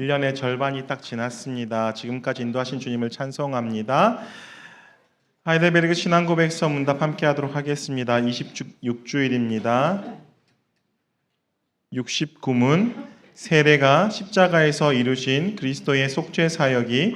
1년의 절반이 딱 지났습니다. 지금까지 인도하신 주님을 찬송합니다. 하이델베르그 신앙고백서 문답 함께 하도록 하겠습니다. 26주일입니다. 69문 세례가 십자가에서 이루신 그리스도의 속죄 사역이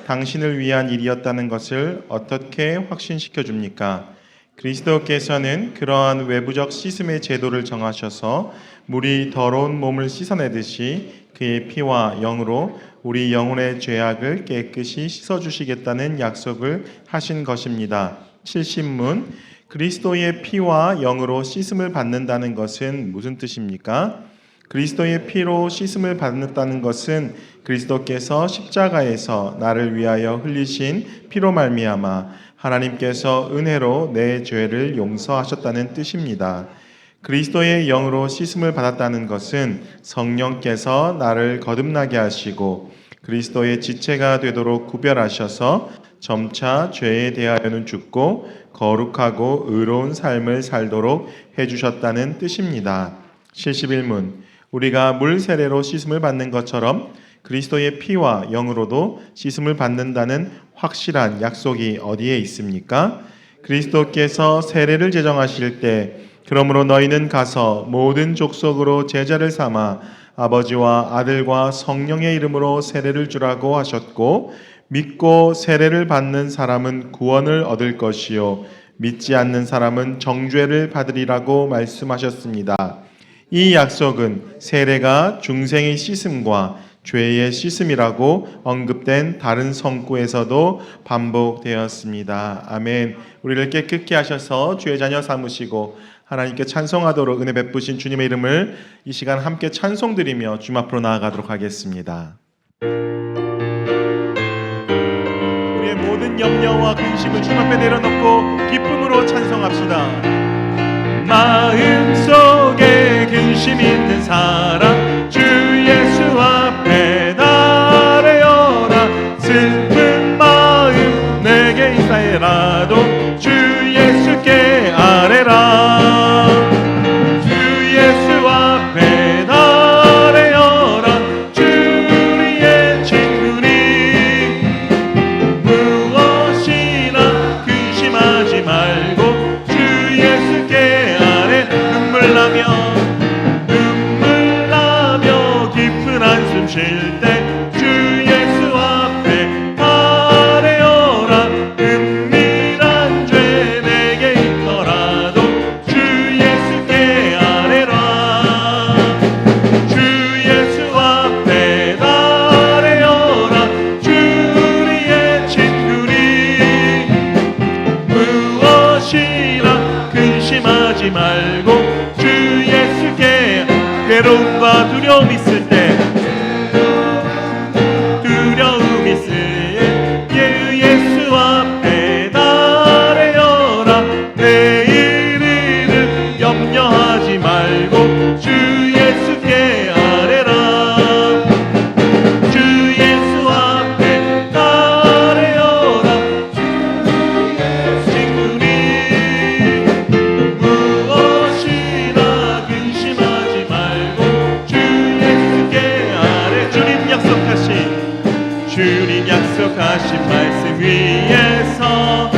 당신을 위한 일이었다는 것을 어떻게 확신시켜 줍니까? 그리스도께서는 그러한 외부적 씻음의 제도를 정하셔서 물이 더러운 몸을 씻어내듯이 그의 피와 영으로 우리 영혼의 죄악을 깨끗이 씻어주시겠다는 약속을 하신 것입니다. 70문 그리스도의 피와 영으로 씻음을 받는다는 것은 무슨 뜻입니까? 그리스도의 피로 씻음을 받는다는 것은 그리스도께서 십자가에서 나를 위하여 흘리신 피로 말미암아 하나님께서 은혜로 내 죄를 용서하셨다는 뜻입니다. 그리스도의 영으로 씻음을 받았다는 것은 성령께서 나를 거듭나게 하시고 그리스도의 지체가 되도록 구별하셔서 점차 죄에 대하여는 죽고 거룩하고 의로운 삶을 살도록 해주셨다는 뜻입니다. 71문 우리가 물 세례로 씻음을 받는 것처럼 그리스도의 피와 영으로도 씻음을 받는다는 확실한 약속이 어디에 있습니까? 그리스도께서 세례를 제정하실 때 그러므로 너희는 가서 모든 족속으로 제자를 삼아 아버지와 아들과 성령의 이름으로 세례를 주라고 하셨고 믿고 세례를 받는 사람은 구원을 얻을 것이요 믿지 않는 사람은 정죄를 받으리라고 말씀하셨습니다. 이 약속은 세례가 중생의 씻음과 죄의 씻음이라고 언급된 다른 성구에서도 반복되었습니다. 아멘. 우리를 깨끗게 하셔서 주의 자녀 삼으시고 하나님께 찬송하도록 은혜 베푸신 주님의 이름을 이 시간 함께 찬송드리며 주님 앞으로 나아가도록 하겠습니다. 우리의 모든 염려와 근심을 주님 앞에 내려놓고 기쁨으로 찬송합시다. 마음속에 근심 있는 사람 주 예수 앞에 나아려라. 슬픈 마음 내게 있사이라도 주 예수께 아뢰라. 주 예수 앞에 나아려라. 주 우리의 친구니 무엇이나 근심하지 말고 주 예수께 눈물 나며 깊은 한숨 쉴 때 주 예수 앞에 아뢰어라. 은밀한 죄 내게 있더라도 주 예수께 아뢰라. 주 예수 앞에 아뢰어라. 주 우리의 친구니 무엇이나 근심하지 말고 괴로움과 두려움 있을 때 두려움 있을 때 예수 앞에 나아뢰어라. 내일을 염려하지 말고 주 예수께 아뢰라. 주 예수 앞에 나아뢰어라. 친구니 무엇이나 근심하지 말고 주님 약속하신 말씀 위에서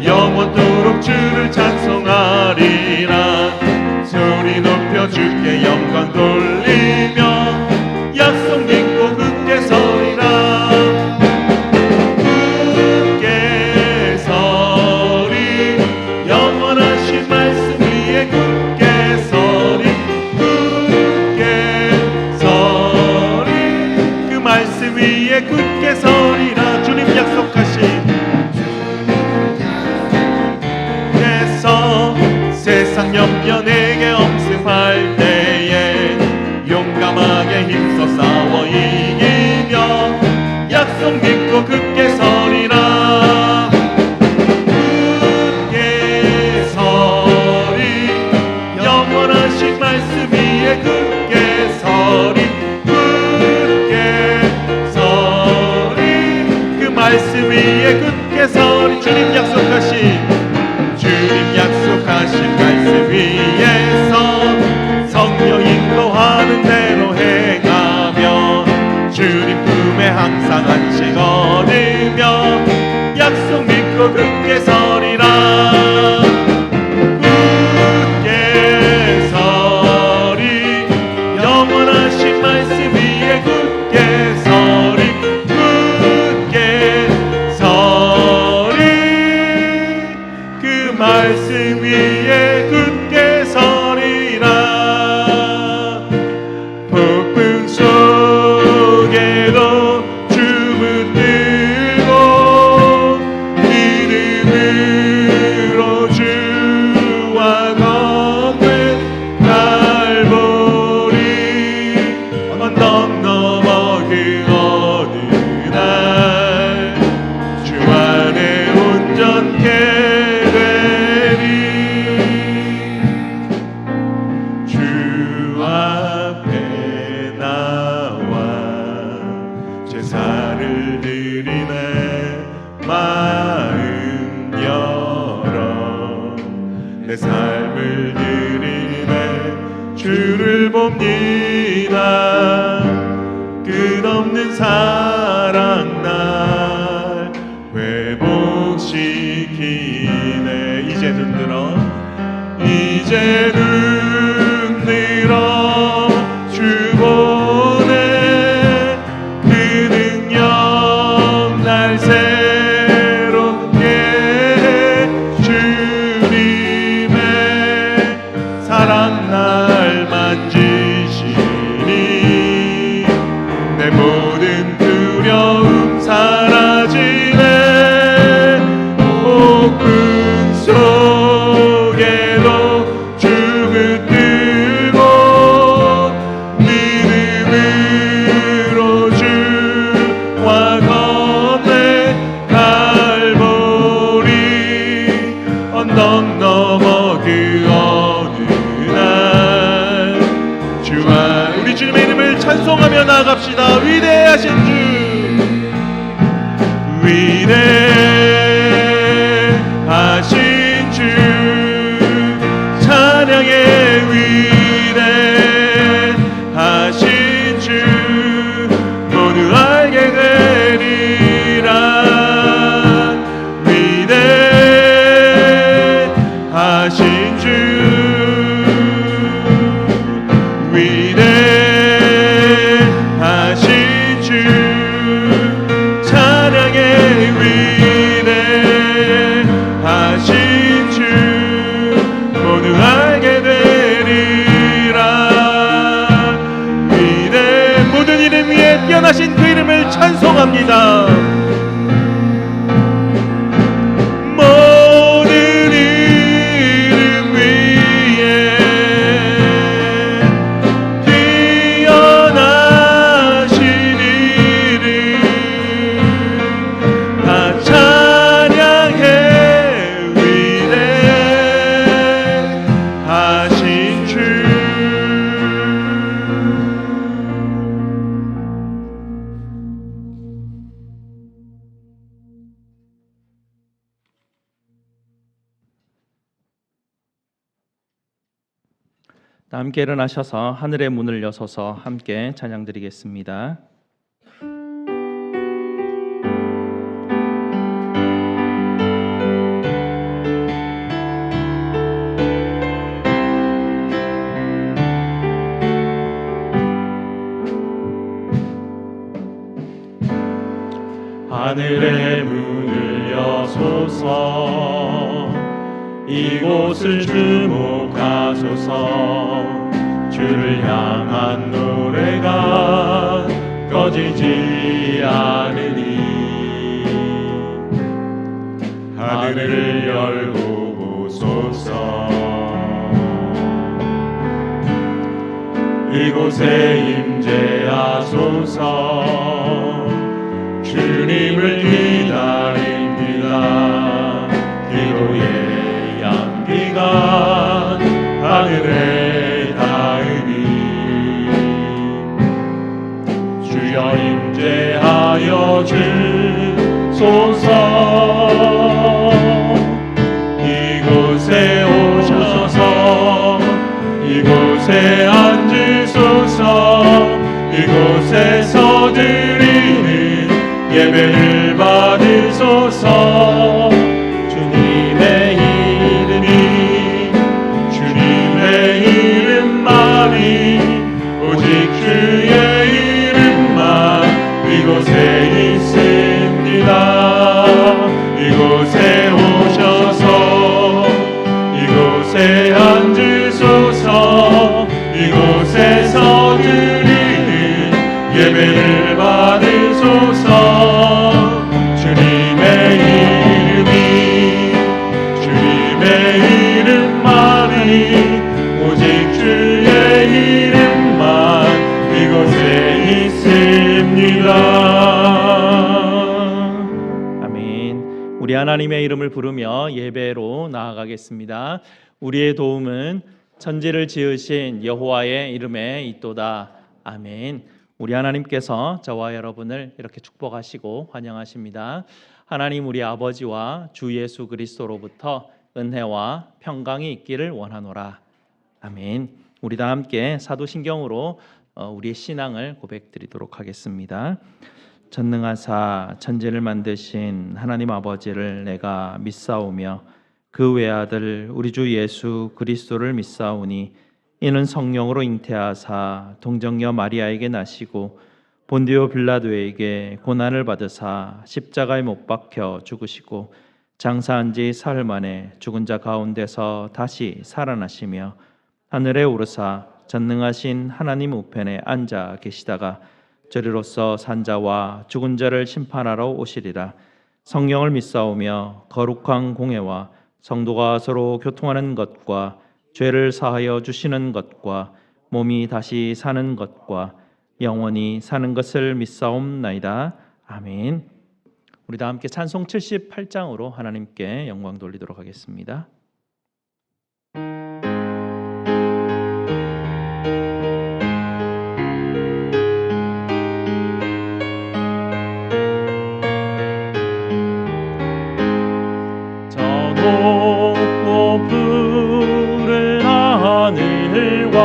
영원토록 주를 찬송하리라. 소리 높여 주께 영광 돌리며 약속 믿고 굳게 서리라. 굳게 서리 영원하신 말씀 위에 굳게 서리. 굳게 서리 그 말씀 위에 굳게 서리라. 주님 약속하신 세상 염려 내게 엄습할 때에 용감하게 힘써 싸워 이기며 약속 믿고 굳게 서리라. 굳게 서리 영원하신 말씀 위에 굳게 서리. 굳게 서리 그 말씀 위에 굳게 서리. 주님 약속하신 말씀 위에서 성령 인도하는 대로 행하며 주님 굳게 서리라. 굳게 서리. 영원하신 말씀 위에 굳게 서리. 굳게 서리. 그 말씀 위에 굳게 서리라. 폭풍 속에도 주붙들고 믿음으로 주와 걷는 갈보리. 언덕 넘어 그 어느 날 주 안에 온전케 되리. 주 앞에 나와 제사를 드리네. 마음 열어 내 삶을 드리네. 주를 봅니다. 끝없는 사랑 날 회복시키네. 이제 눈 들어 이제 눈 들어 주 보네. 그 능력 날 새롭게 해. 주님의 사랑 날 만지시니 내 모든 두려움 사라지네. 폭풍 속에도 주 붙들고 믿음으로 주와 걷네. 갈보리. 언덕 넘어 그 어느 날 주 안. 우리 주님의 이름을 찬송하며 나아갑시다. 위대하신 주. 위대하신 주. 찬양의 위대하신 주. 모두 알게 되리라. 위대하신 주. 위대하신 주. 찬양의 위대하신 주. 모두 알게 되리라. 모든 이름 위에 뛰어나신 그 이름을 찬송합니다. 모든 이름 위에 뛰어나신 이름 다 찬양해. 위대하신 주. 함께 일어나셔서 하늘의 문을 여서서 함께 찬양드리겠습니다. 하늘의 문을 여소서. 이곳을 주목하소서. 주를 향한 노래가 꺼지지 않으니 하늘을 열고 보소서. 이곳에 임재하소서. 주님을 기다립니다. 기도의 향기가 하늘에 닿으니 주여 임재하여 주소서. 이곳에 오셔서 이곳에 앉으소서. 이곳에서 드리는 예배를 받으소서. 하나님의 이름을 부르며 예배로 나아가겠습니다. 우리의 도움은 천지를 지으신 여호와의 이름에 있도다. 아멘. 우리 하나님께서 저와 여러분을 이렇게 축복하시고 환영하십니다. 하나님 우리 아버지와 주 예수 그리스도로부터 은혜와 평강이 있기를 원하노라. 아멘. 우리 다 함께 사도신경으로 우리의 신앙을 고백드리도록 하겠습니다. 전능하사 천지를 만드신 하나님 아버지를 내가 믿사오며 그 외아들 우리 주 예수 그리스도를 믿사오니 이는 성령으로 잉태하사 동정녀 마리아에게 나시고 본디오 빌라도에게 고난을 받으사 십자가에 못 박혀 죽으시고 장사한 지 사흘 만에 죽은 자 가운데서 다시 살아나시며 하늘에 오르사 전능하신 하나님 우편에 앉아 계시다가 저리로서 산자와 죽은 자를 심판하러 오시리라. 성령을 믿사오며 거룩한 공회와 성도가 서로 교통하는 것과 죄를 사하여 주시는 것과 몸이 다시 사는 것과 영원히 사는 것을 믿사옵나이다. 아멘. 우리 다 함께 찬송 78장으로 하나님께 영광 돌리도록 하겠습니다. 높고 푸른 하늘과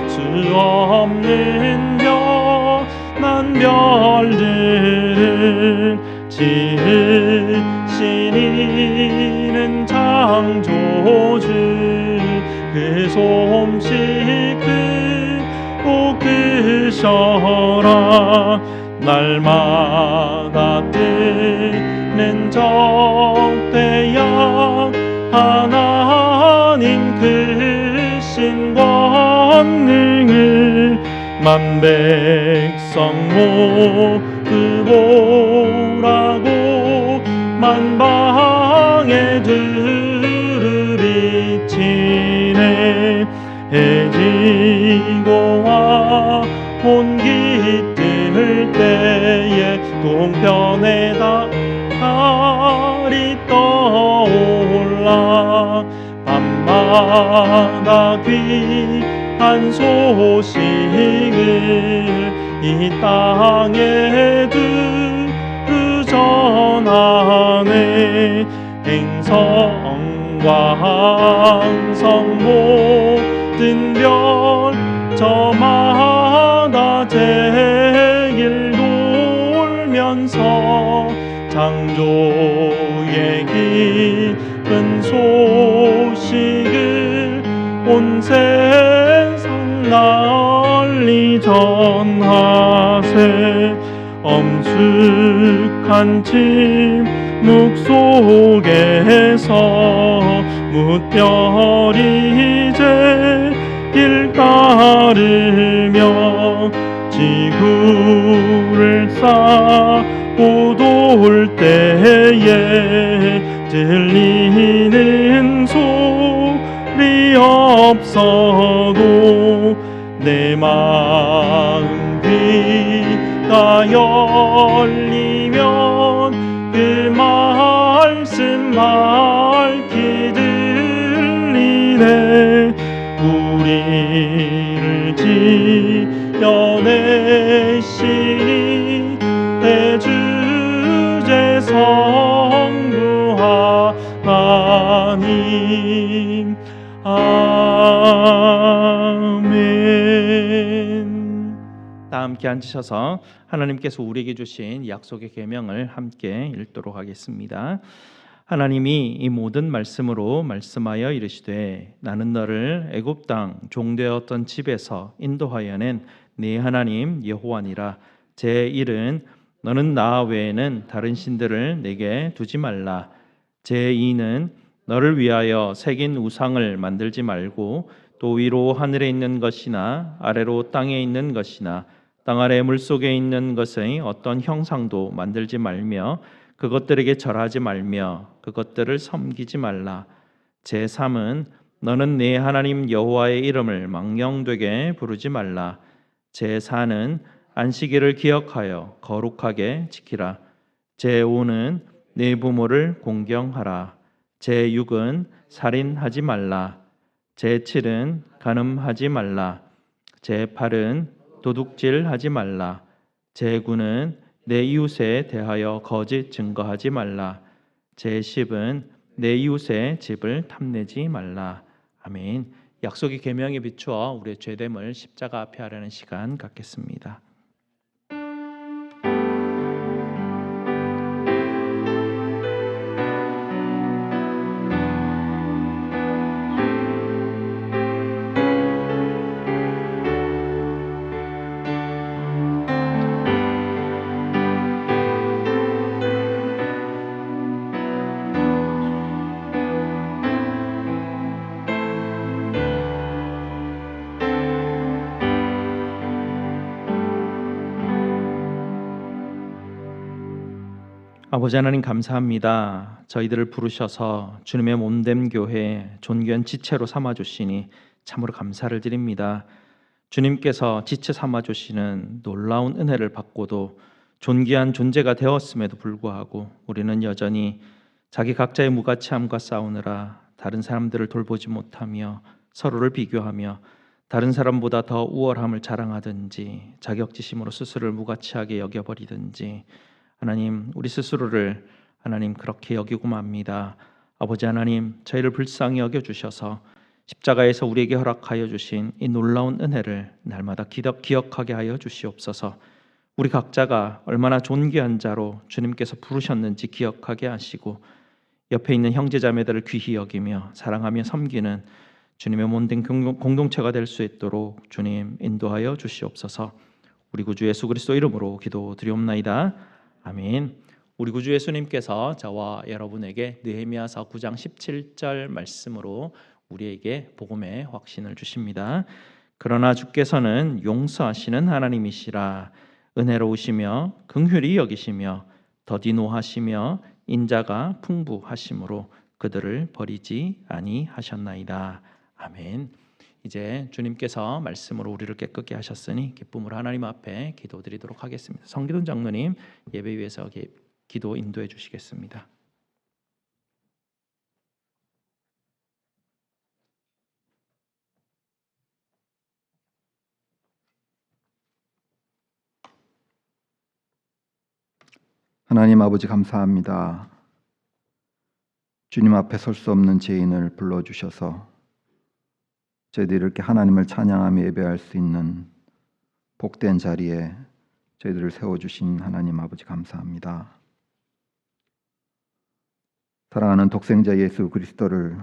수 없는 변한 별들을 지으신 이는 창조주 그 솜씨 크고 크셔라. 날마다 뜨는 적대야 하나님 크신 권능을 만 백성 모두 보라고 만방에 두루 비치네. 해지고와 온기 뜰 때에 동편에다 달이 떠올라. 밤마다 귀한 소식을 이 땅에 두루 전하네. 행성과 항성 모든 별 저마다 제길 돌면서 창조의 기쁜 소식을 온 세상 널리 전하세. 엄숙한 침묵 속에서 뭇별이 제 길 따르며 지구를 싸고 돌 때에 들리는 소리 없어도 내 마음 귀가 열리면 그 말씀 밝히 들리네. 우리를 지어내시니 대주제 성부 하나님. 아멘. 다 함께 앉으셔서 하나님께서 우리에게 주신 약속의 계명을 함께 읽도록 하겠습니다. 하나님이 이 모든 말씀으로 말씀하여 이르시되 나는 너를 애굽 땅 종되었던 집에서 인도하여 낸 네 하나님 여호와니라. 제1은 너는 나 외에는 다른 신들을 내게 두지 말라. 제2는 너를 위하여 새긴 우상을 만들지 말고 또 위로 하늘에 있는 것이나 아래로 땅에 있는 것이나 땅 아래 물속에 있는 것의 어떤 형상도 만들지 말며 그것들에게 절하지 말며 그것들을 섬기지 말라. 제3은 너는 네 하나님 여호와의 이름을 망령되게 부르지 말라. 제4는 안식일을 기억하여 거룩하게 지키라. 제5는 내 부모를 공경하라. 제6은 살인하지 말라. 제7은 간음하지 말라. 제8은 도둑질하지 말라. 제9는 내 이웃에 대하여 거짓 증거하지 말라. 제10은 내 이웃의 집을 탐내지 말라. 아멘. 약속의 계명에 비추어 우리의 죄됨을 십자가 앞에 하려는 시간 갖겠습니다. 아버지 하나님 감사합니다. 저희들을 부르셔서 주님의 몸된 교회 존귀한 지체로 삼아주시니 참으로 감사를 드립니다. 주님께서 지체 삼아주시는 놀라운 은혜를 받고도 존귀한 존재가 되었음에도 불구하고 우리는 여전히 자기 각자의 무가치함과 싸우느라 다른 사람들을 돌보지 못하며 서로를 비교하며 다른 사람보다 더 우월함을 자랑하든지 자격지심으로 스스로를 무가치하게 여겨버리든지 하나님, 우리 스스로를 하나님 그렇게 여기고 맙니다. 아버지 하나님, 저희를 불쌍히 여겨주셔서 십자가에서 우리에게 허락하여 주신 이 놀라운 은혜를 날마다 기억하게 하여 주시옵소서. 우리 각자가 얼마나 존귀한 자로 주님께서 부르셨는지 기억하게 하시고 옆에 있는 형제자매들을 귀히 여기며 사랑하며 섬기는 주님의 몸된 공동체가 될 수 있도록 주님 인도하여 주시옵소서. 우리 구주 예수 그리스도 이름으로 기도드리옵나이다. 아멘. 우리 구주 예수님께서 저와 여러분에게 느헤미야서 9장 17절 말씀으로 우리에게 복음의 확신을 주십니다. 그러나 주께서는 용서하시는 하나님이시라. 은혜로우시며 긍휼히 여기시며 더디노하시며 인자가 풍부하심으로 그들을 버리지 아니하셨나이다. 아멘. 이제 주님께서 말씀으로 우리를 깨끗게 하셨으니 기쁨으로 하나님 앞에 기도드리도록 하겠습니다. 성기돈 장로님 예배 위에서 기도 인도해 주시겠습니다. 하나님 아버지 감사합니다. 주님 앞에 설 수 없는 죄인을 불러주셔서 저희들이 이렇게 하나님을 찬양하며 예배할 수 있는 복된 자리에 저희들을 세워주신 하나님 아버지 감사합니다. 사랑하는 독생자 예수 그리스도를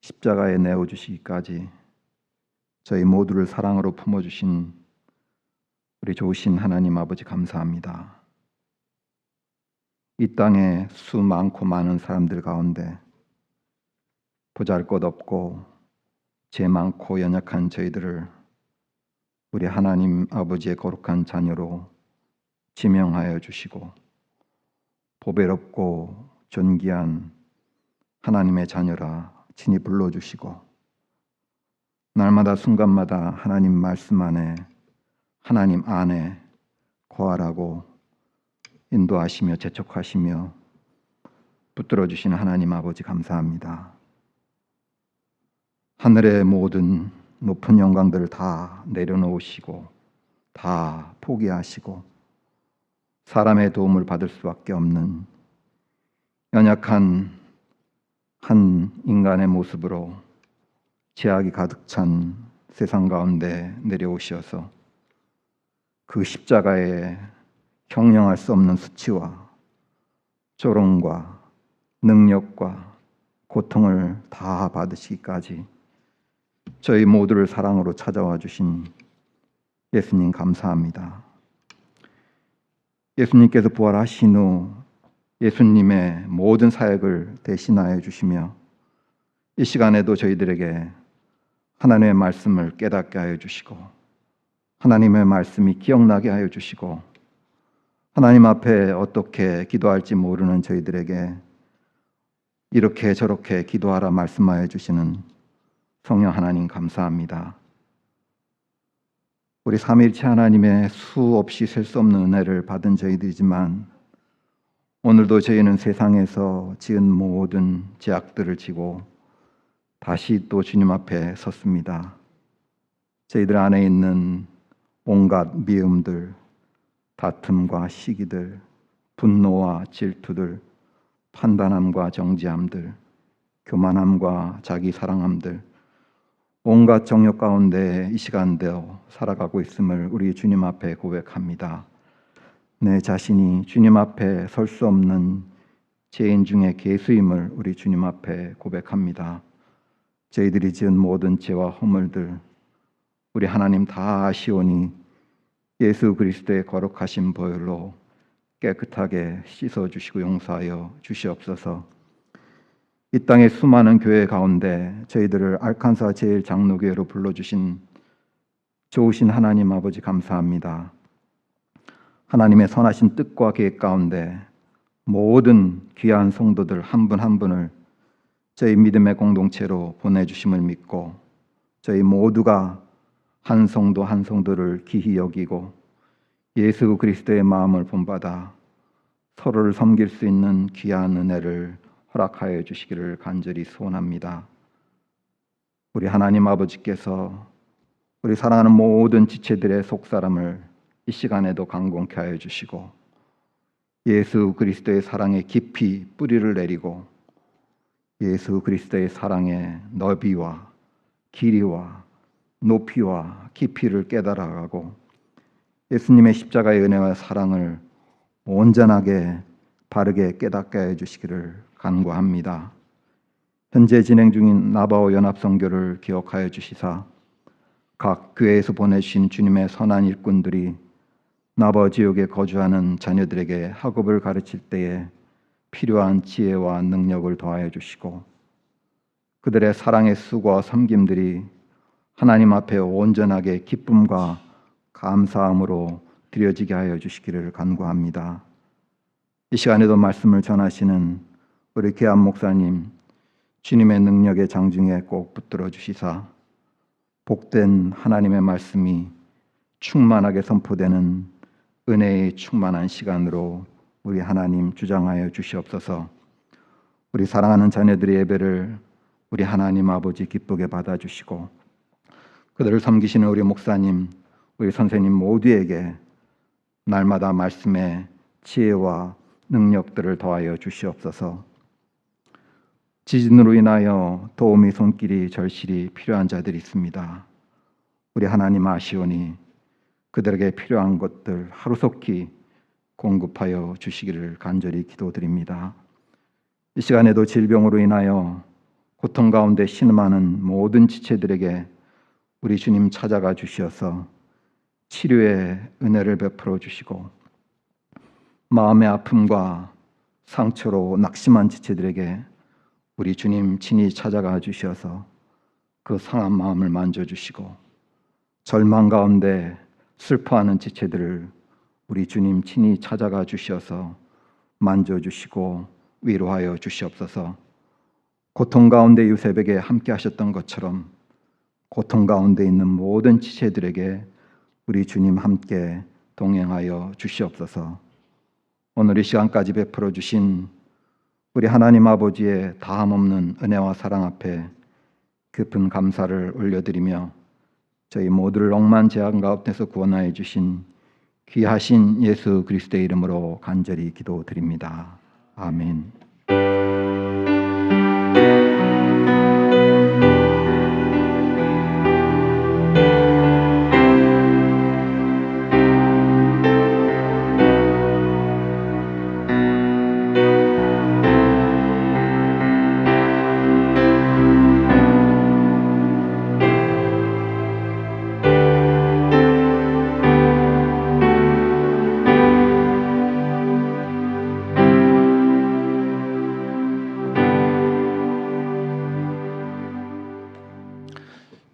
십자가에 내어주시기까지 저희 모두를 사랑으로 품어주신 우리 좋으신 하나님 아버지 감사합니다. 이 땅에 수 많고 많은 사람들 가운데 보잘것없고 죄 많고 연약한 저희들을 우리 하나님 아버지의 거룩한 자녀로 지명하여 주시고 보배롭고 존귀한 하나님의 자녀라 친히 불러주시고 날마다 순간마다 하나님 말씀 안에 하나님 안에 거하라고 인도하시며 재촉하시며 붙들어 주시는 하나님 아버지 감사합니다. 하늘의 모든 높은 영광들을 다 내려놓으시고 다 포기하시고 사람의 도움을 받을 수밖에 없는 연약한 한 인간의 모습으로 죄악이 가득 찬 세상 가운데 내려오셔서 그 십자가에 형용할 수 없는 수치와 조롱과 능력과 고통을 다 받으시기까지 저희 모두를 사랑으로 찾아와 주신 예수님 감사합니다. 예수님께서 부활하신 후 예수님의 모든 사역을 대신하여 주시며 이 시간에도 저희들에게 하나님의 말씀을 깨닫게 하여 주시고 하나님의 말씀이 기억나게 하여 주시고 하나님 앞에 어떻게 기도할지 모르는 저희들에게 이렇게 저렇게 기도하라 말씀하여 주시는 성령 하나님 감사합니다. 우리 삼위일체 하나님의 수없이 셀 수 없는 은혜를 받은 저희들이지만 오늘도 저희는 세상에서 지은 모든 죄악들을 지고 다시 또 주님 앞에 섰습니다. 저희들 안에 있는 온갖 미움들, 다툼과 시기들, 분노와 질투들, 판단함과 정죄함들, 교만함과 자기 사랑함들, 온갖 정욕 가운데 이 시간도 살아가고 있음을 우리 주님 앞에 고백합니다. 내 자신이 주님 앞에 설 수 없는 죄인 중에 괴수임을 우리 주님 앞에 고백합니다. 저희들이 지은 모든 죄와 허물들 우리 하나님 다 아시오니 예수 그리스도의 거룩하신 보혈로 깨끗하게 씻어주시고 용서하여 주시옵소서. 이 땅의 수많은 교회 가운데 저희들을 알칸사 제일장로교회로 불러주신 좋으신 하나님 아버지 감사합니다. 하나님의 선하신 뜻과 계획 가운데 모든 귀한 성도들 한 분 한 분을 저희 믿음의 공동체로 보내주심을 믿고 저희 모두가 한 성도 한 성도를 귀히 여기고 예수 그리스도의 마음을 본받아 서로를 섬길 수 있는 귀한 은혜를 허락하여 주시기를 간절히 소원합니다. 우리 하나님 아버지께서 우리 사랑하는 모든 지체들의 속사람을 이 시간에도 강건케 하여 주시고 예수 그리스도의 사랑에 깊이 뿌리를 내리고 예수 그리스도의 사랑의 너비와 길이와 높이와 깊이를 깨달아가고 예수님의 십자가의 은혜와 사랑을 온전하게 바르게 깨닫게 해 주시기를 간구합니다. 현재 진행 중인 나바오 연합선교를 기억하여 주시사 각 교회에서 보내주신 주님의 선한 일꾼들이 나바오 지역에 거주하는 자녀들에게 학업을 가르칠 때에 필요한 지혜와 능력을 더하여 주시고 그들의 사랑의 수고와 섬김들이 하나님 앞에 온전하게 기쁨과 감사함으로 드려지게 하여 주시기를 간구합니다. 이 시간에도 말씀을 전하시는 우리 계암 목사님 주님의 능력의 장중에 꼭 붙들어 주시사 복된 하나님의 말씀이 충만하게 선포되는 은혜의 충만한 시간으로 우리 하나님 주장하여 주시옵소서. 우리 사랑하는 자녀들의 예배를 우리 하나님 아버지 기쁘게 받아주시고 그들을 섬기시는 우리 목사님, 우리 선생님 모두에게 날마다 말씀의 지혜와 능력들을 더하여 주시옵소서. 지진으로 인하여 도움이 손길이 절실히 필요한 자들이 있습니다. 우리 하나님 아시오니 그들에게 필요한 것들 하루속히 공급하여 주시기를 간절히 기도드립니다. 이 시간에도 질병으로 인하여 고통 가운데 신음하는 모든 지체들에게 우리 주님 찾아가 주시어서 치료의 은혜를 베풀어 주시고 마음의 아픔과 상처로 낙심한 지체들에게 우리 주님 친히 찾아가 주시어서 그 상한 마음을 만져주시고 절망 가운데 슬퍼하는 지체들을 우리 주님 친히 찾아가 주시어서 만져주시고 위로하여 주시옵소서. 고통 가운데 요셉에게 함께 하셨던 것처럼 고통 가운데 있는 모든 지체들에게 우리 주님 함께 동행하여 주시옵소서. 오늘 이 시간까지 베풀어 주신 우리 하나님 아버지의 다함없는 은혜와 사랑 앞에 깊은 감사를 올려드리며 저희 모두를 억만제한 가운데서 구원하여 주신 귀하신 예수 그리스도의 이름으로 간절히 기도드립니다. 아멘.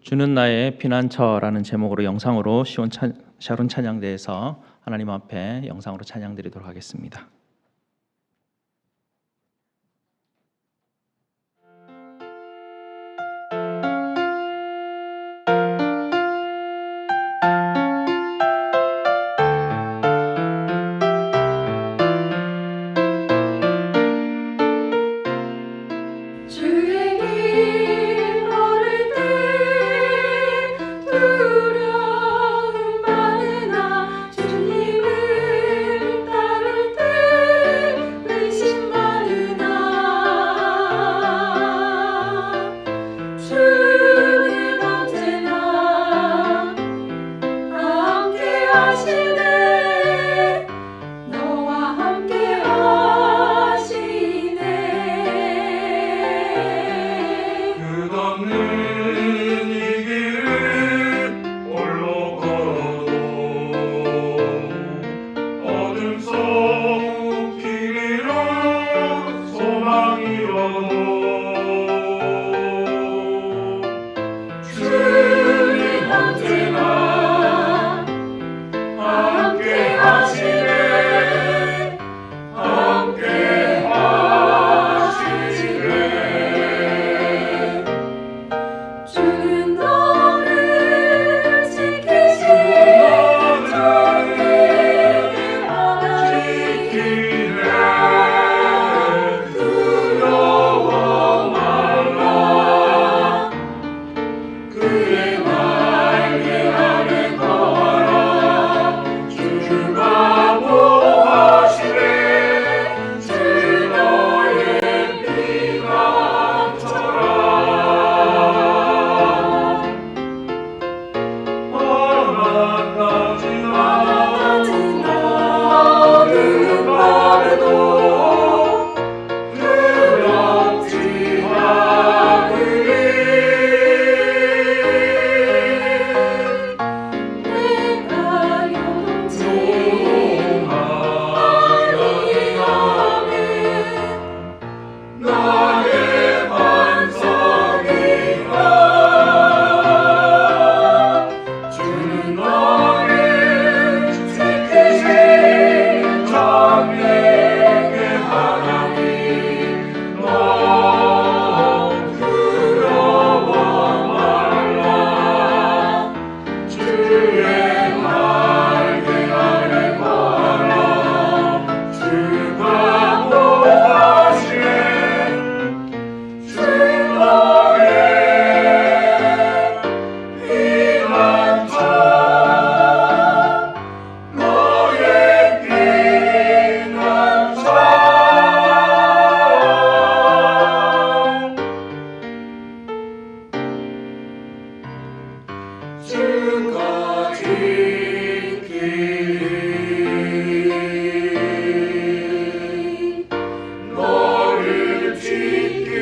주는 나의 피난처라는 제목으로 영상으로 샤론 찬양대에서 하나님 앞에 영상으로 찬양드리도록 하겠습니다. 주님 언제나 함께 하시네 함께 하시네 주는 너를 지키시네 두려워 말라 그의 날개 아래 거하라 주가 보호하시네 주 너의 피난처라 하나까지 나는 밤에도 두렵지 않으리 내가 용동하리하면 나의 반석이라 주는 너를 지키신 자비의 하나님 너 두려워 말라 주의 날개 아래 거하라 주가 보호하시네 주 너의 피난처 너의 피난처 주가 지키리 너를 지키리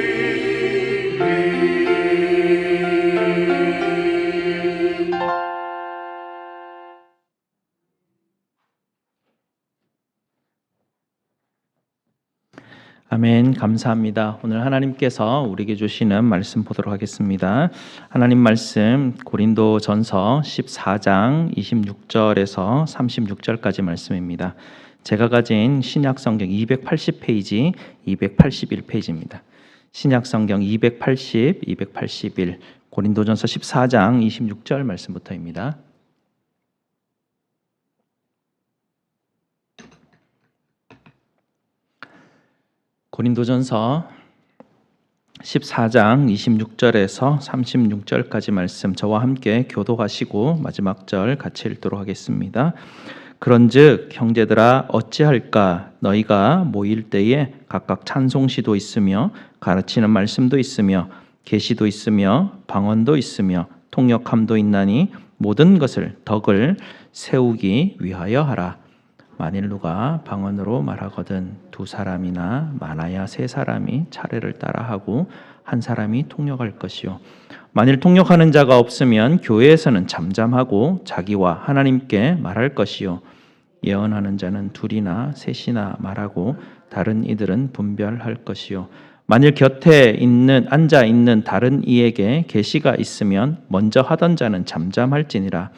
아멘. 감사합니다. 오늘 하나님께서 우리에게 주시는 말씀 보도록 하겠습니다. 하나님 말씀 고린도전서 14장 26절에서 36절까지 말씀입니다. 제가 가진 신약 성경 280페이지, 281페이지입니다. 신약 성경 280, 281 고린도전서 14장 26절 말씀부터입니다. 고린도전서 14장 26절에서 36절까지 말씀 저와 함께 교독하시고 마지막 절 같이 읽도록 하겠습니다. 그런즉 형제들아 어찌할까 너희가 모일 때에 각각 찬송시도 있으며 가르치는 말씀도 있으며 계시도 있으며 방언도 있으며 통역함도 있나니 모든 것을 덕을 세우기 위하여 하라. 만일 누가 방언으로 말하거든 두 사람이나 많아야 세 사람이 차례를 따라하고 한 사람이 통역할 것이요 만일 통역하는 자가 없으면 교회에서는 잠잠하고 자기와 하나님께 말할 것이요 예언하는 자는 둘이나 셋이나 말하고 다른 이들은 분별할 것이요 만일 곁에 앉아 있는 다른 이에게 계시가 있으면 먼저 하던 자는 잠잠할지니라.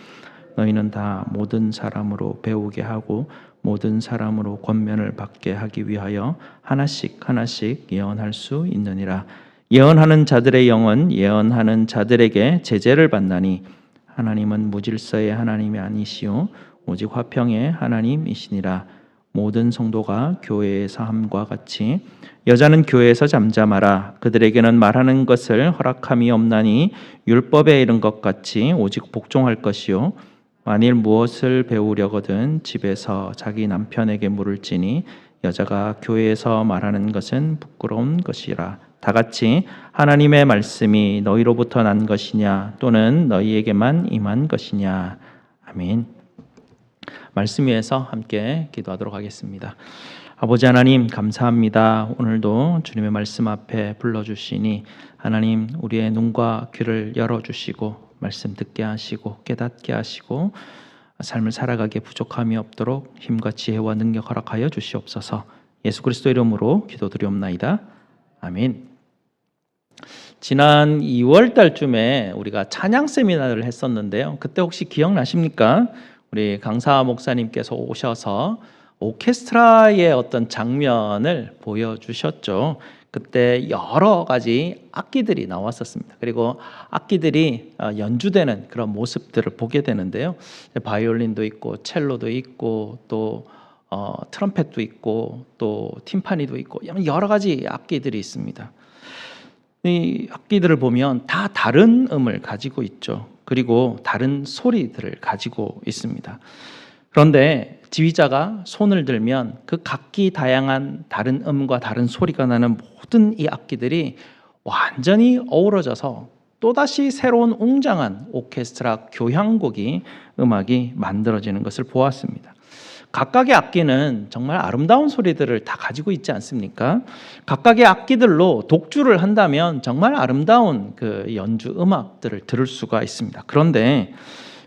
너희는 다 모든 사람으로 배우게 하고 모든 사람으로 권면을 받게 하기 위하여 하나씩 예언할 수 있느니라. 예언하는 자들의 영은 예언하는 자들에게 제재를 받나니 하나님은 무질서의 하나님이 아니시오 오직 화평의 하나님이시니라. 모든 성도가 교회에서 함과 같이 여자는 교회에서 잠잠하라. 그들에게는 말하는 것을 허락함이 없나니 율법에 이른 것 같이 오직 복종할 것이요 만일 무엇을 배우려거든 집에서 자기 남편에게 물을지니 여자가 교회에서 말하는 것은 부끄러운 것이라. 다 같이 하나님의 말씀이 너희로부터 난 것이냐 또는 너희에게만 임한 것이냐. 아멘. 말씀 위에서 함께 기도하도록 하겠습니다. 아버지 하나님 감사합니다. 오늘도 주님의 말씀 앞에 불러주시니 하나님 우리의 눈과 귀를 열어주시고 말씀 듣게 하시고 깨닫게 하시고 삶을 살아가기에 부족함이 없도록 힘과 지혜와 능력 허락하여 주시옵소서. 예수 그리스도 이름으로 기도드리옵나이다. 아멘. 지난 2월 달쯤에 우리가 찬양 세미나를 했었는데요. 그때 혹시 기억나십니까? 우리 강사 목사님께서 오셔서 오케스트라의 어떤 장면을 보여주셨죠. 그때 여러 가지 악기들이 나왔었습니다. 그리고 악기들이 연주되는 그런 모습들을 보게 되는데요. 바이올린도 있고 첼로도 있고 또 트럼펫도 있고 또 팀파니도 있고 여러 가지 악기들이 있습니다. 이 악기들을 보면 다 다른 음을 가지고 있죠. 그리고 다른 소리들을 가지고 있습니다. 그런데 지휘자가 손을 들면 그 각기 다양한 다른 음과 다른 소리가 나는 모든 이 악기들이 완전히 어우러져서 또다시 새로운 웅장한 오케스트라 교향곡이 음악이 만들어지는 것을 보았습니다. 각각의 악기는 정말 아름다운 소리들을 다 가지고 있지 않습니까? 각각의 악기들로 독주를 한다면 정말 아름다운 그 연주 음악들을 들을 수가 있습니다. 그런데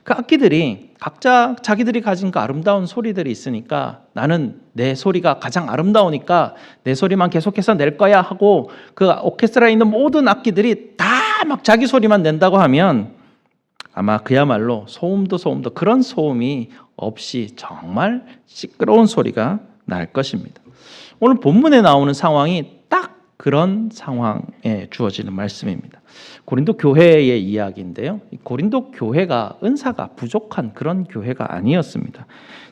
그 악기들이 각자 자기들이 가진 그 아름다운 소리들이 있으니까 나는 내 소리가 가장 아름다우니까 내 소리만 계속해서 낼 거야 하고 그 오케스트라에 있는 모든 악기들이 다 막 자기 소리만 낸다고 하면 아마 그야말로 소음도 그런 소음이 없이 정말 시끄러운 소리가 날 것입니다. 오늘 본문에 나오는 상황이 딱 그런 상황에 주어지는 말씀입니다. 고린도 교회의 이야기인데요. 고린도 교회가 은사가 부족한 그런 교회가 아니었습니다.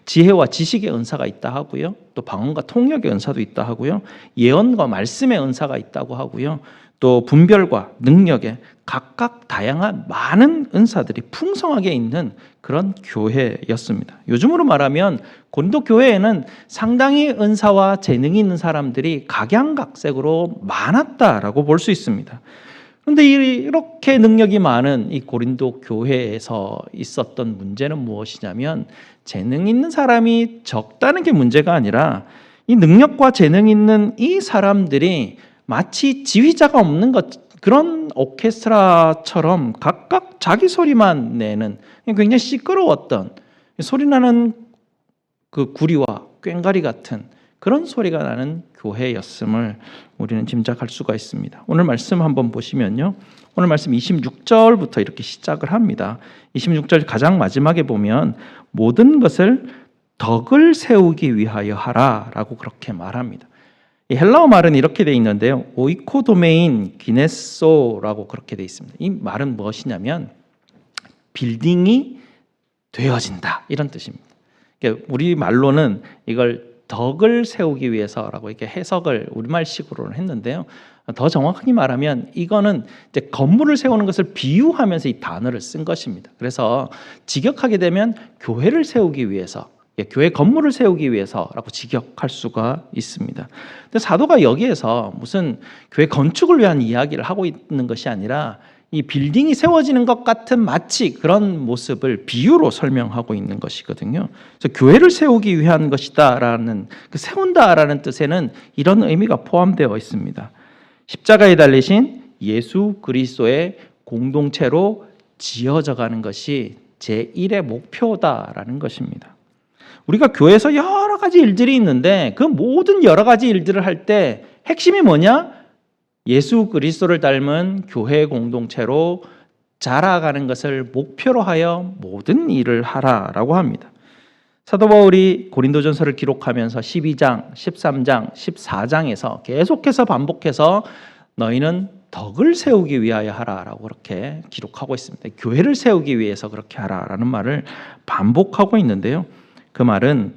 지혜와 지식의 은사가 있다 하고요. 또 방언과 통역의 은사도 있다 하고요. 예언과 말씀의 은사가 있다고 하고요. 또 분별과 능력에 각각 다양한 많은 은사들이 풍성하게 있는 그런 교회였습니다. 요즘으로 말하면 고린도 교회에는 상당히 은사와 재능이 있는 사람들이 각양각색으로 많았다라고 볼 수 있습니다. 그런데 이렇게 능력이 많은 이 고린도 교회에서 있었던 문제는 무엇이냐면 재능 있는 사람이 적다는 게 문제가 아니라 이 능력과 재능 있는 이 사람들이 마치 지휘자가 없는 그런 오케스트라처럼 각각 자기 소리만 내는 굉장히 시끄러웠던 소리나는 그 구리와 꽹과리 같은 그런 소리가 나는 교회였음을 우리는 짐작할 수가 있습니다. 오늘 말씀 한번 보시면요. 오늘 말씀 26절부터 이렇게 시작을 합니다. 26절 가장 마지막에 보면 모든 것을 덕을 세우기 위하여 하라라고 그렇게 말합니다. 이 헬라어 말은 이렇게 돼 있는데요. 오이코도메인 기네소라고 그렇게 돼 있습니다. 이 말은 무엇이냐면 빌딩이 되어진다 이런 뜻입니다. 우리 말로는 이걸 덕을 세우기 위해서라고 이렇게 해석을 우리말식으로는 했는데요. 더 정확하게 말하면 이거는 이제 건물을 세우는 것을 비유하면서 이 단어를 쓴 것입니다. 그래서 직역하게 되면 교회를 세우기 위해서, 교회 건물을 세우기 위해서라고 직역할 수가 있습니다. 근데 사도가 여기에서 무슨 교회 건축을 위한 이야기를 하고 있는 것이 아니라 이 빌딩이 세워지는 것 같은 마치 그런 모습을 비유로 설명하고 있는 것이거든요. 그래서 교회를 세우기 위한 것이다라는 그 세운다라는 뜻에는 이런 의미가 포함되어 있습니다. 십자가에 달리신 예수 그리스도의 공동체로 지어져 가는 것이 제1의 목표다라는 것입니다. 우리가 교회에서 여러 가지 일들이 있는데 그 모든 여러 가지 일들을 할 때 핵심이 뭐냐? 예수 그리스도를 닮은 교회 공동체로 자라가는 것을 목표로 하여 모든 일을 하라라고 합니다. 사도 바울이 고린도전서를 기록하면서 12장, 13장, 14장에서 계속해서 반복해서 너희는 덕을 세우기 위하여 하라라고 그렇게 기록하고 있습니다. 교회를 세우기 위해서 그렇게 하라라는 말을 반복하고 있는데요. 그 말은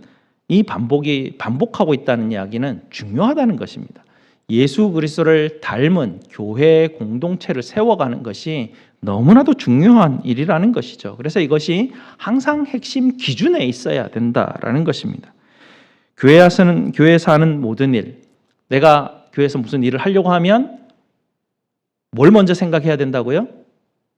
이 반복하고 있다는 이야기는 중요하다는 것입니다. 예수 그리스도를 닮은 교회 공동체를 세워가는 것이 너무나도 중요한 일이라는 것이죠. 그래서 이것이 항상 핵심 기준에 있어야 된다라는 것입니다. 교회에서 하는 모든 일, 내가 교회에서 무슨 일을 하려고 하면 뭘 먼저 생각해야 된다고요?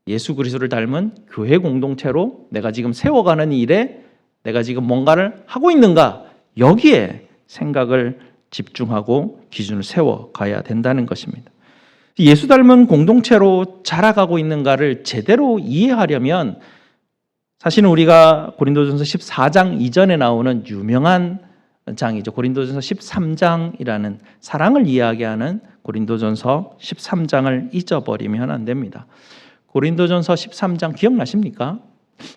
예수 그리스도를 닮은 교회 공동체로 내가 지금 세워가는 일에 내가 지금 뭔가를 하고 있는가? 여기에 생각을 집중하고 기준을 세워가야 된다는 것입니다. 예수 닮은 공동체로 자라가고 있는가를 제대로 이해하려면 사실은 우리가 고린도전서 14장 이전에 나오는 유명한 장이죠. 고린도전서 13장이라는 사랑을 이야기하는 고린도전서 13장을 잊어버리면 안 됩니다. 고린도전서 13장 기억나십니까?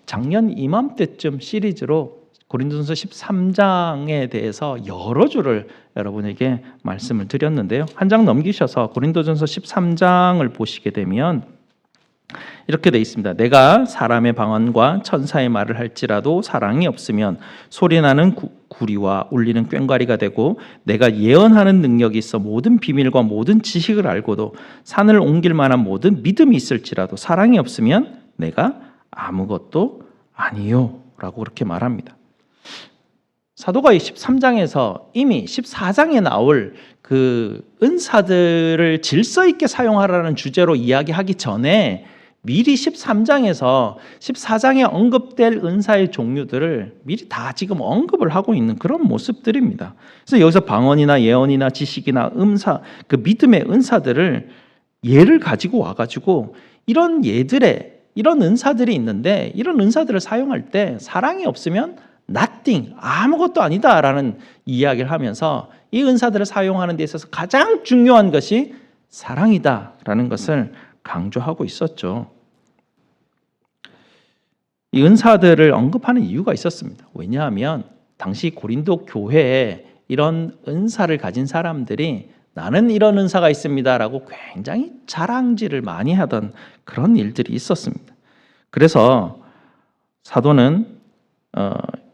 작년 이맘때쯤 시리즈로 고린도전서 13장에 대해서 여러 주를 여러분에게 말씀을 드렸는데요. 한 장 넘기셔서 고린도전서 13장을 보시게 되면 이렇게 돼 있습니다. 내가 사람의 방언과 천사의 말을 할지라도 사랑이 없으면 소리나는 구리와 울리는 꽹과리가 되고, 내가 예언하는 능력이 있어 모든 비밀과 모든 지식을 알고도 산을 옮길 만한 모든 믿음이 있을지라도 사랑이 없으면 내가 아무것도 아니요 라고 그렇게 말합니다. 사도가 이 13장에서 이미 14장에 나올 그 은사들을 질서 있게 사용하라는 주제로 이야기하기 전에 미리 13장에서 14장에 언급될 은사의 종류들을 미리 다 지금 언급을 하고 있는 그런 모습들입니다. 그래서 여기서 방언이나 예언이나 지식이나 음사, 그 믿음의 은사들을 예를 가지고 와가지고 이런 예들의 이런 은사들이 있는데, 이런 은사들을 사용할 때 사랑이 없으면 nothing, 아무것도 아니다라는 이야기를 하면서 이 은사들을 사용하는 데 있어서 가장 중요한 것이 사랑이다라는 것을 강조하고 있었죠. 이 은사들을 언급하는 이유가 있었습니다. 왜냐하면 당시 고린도 교회에 이런 은사를 가진 사람들이 나는 이런 은사가 있습니다라고 굉장히 자랑질을 많이 하던 그런 일들이 있었습니다. 그래서 사도는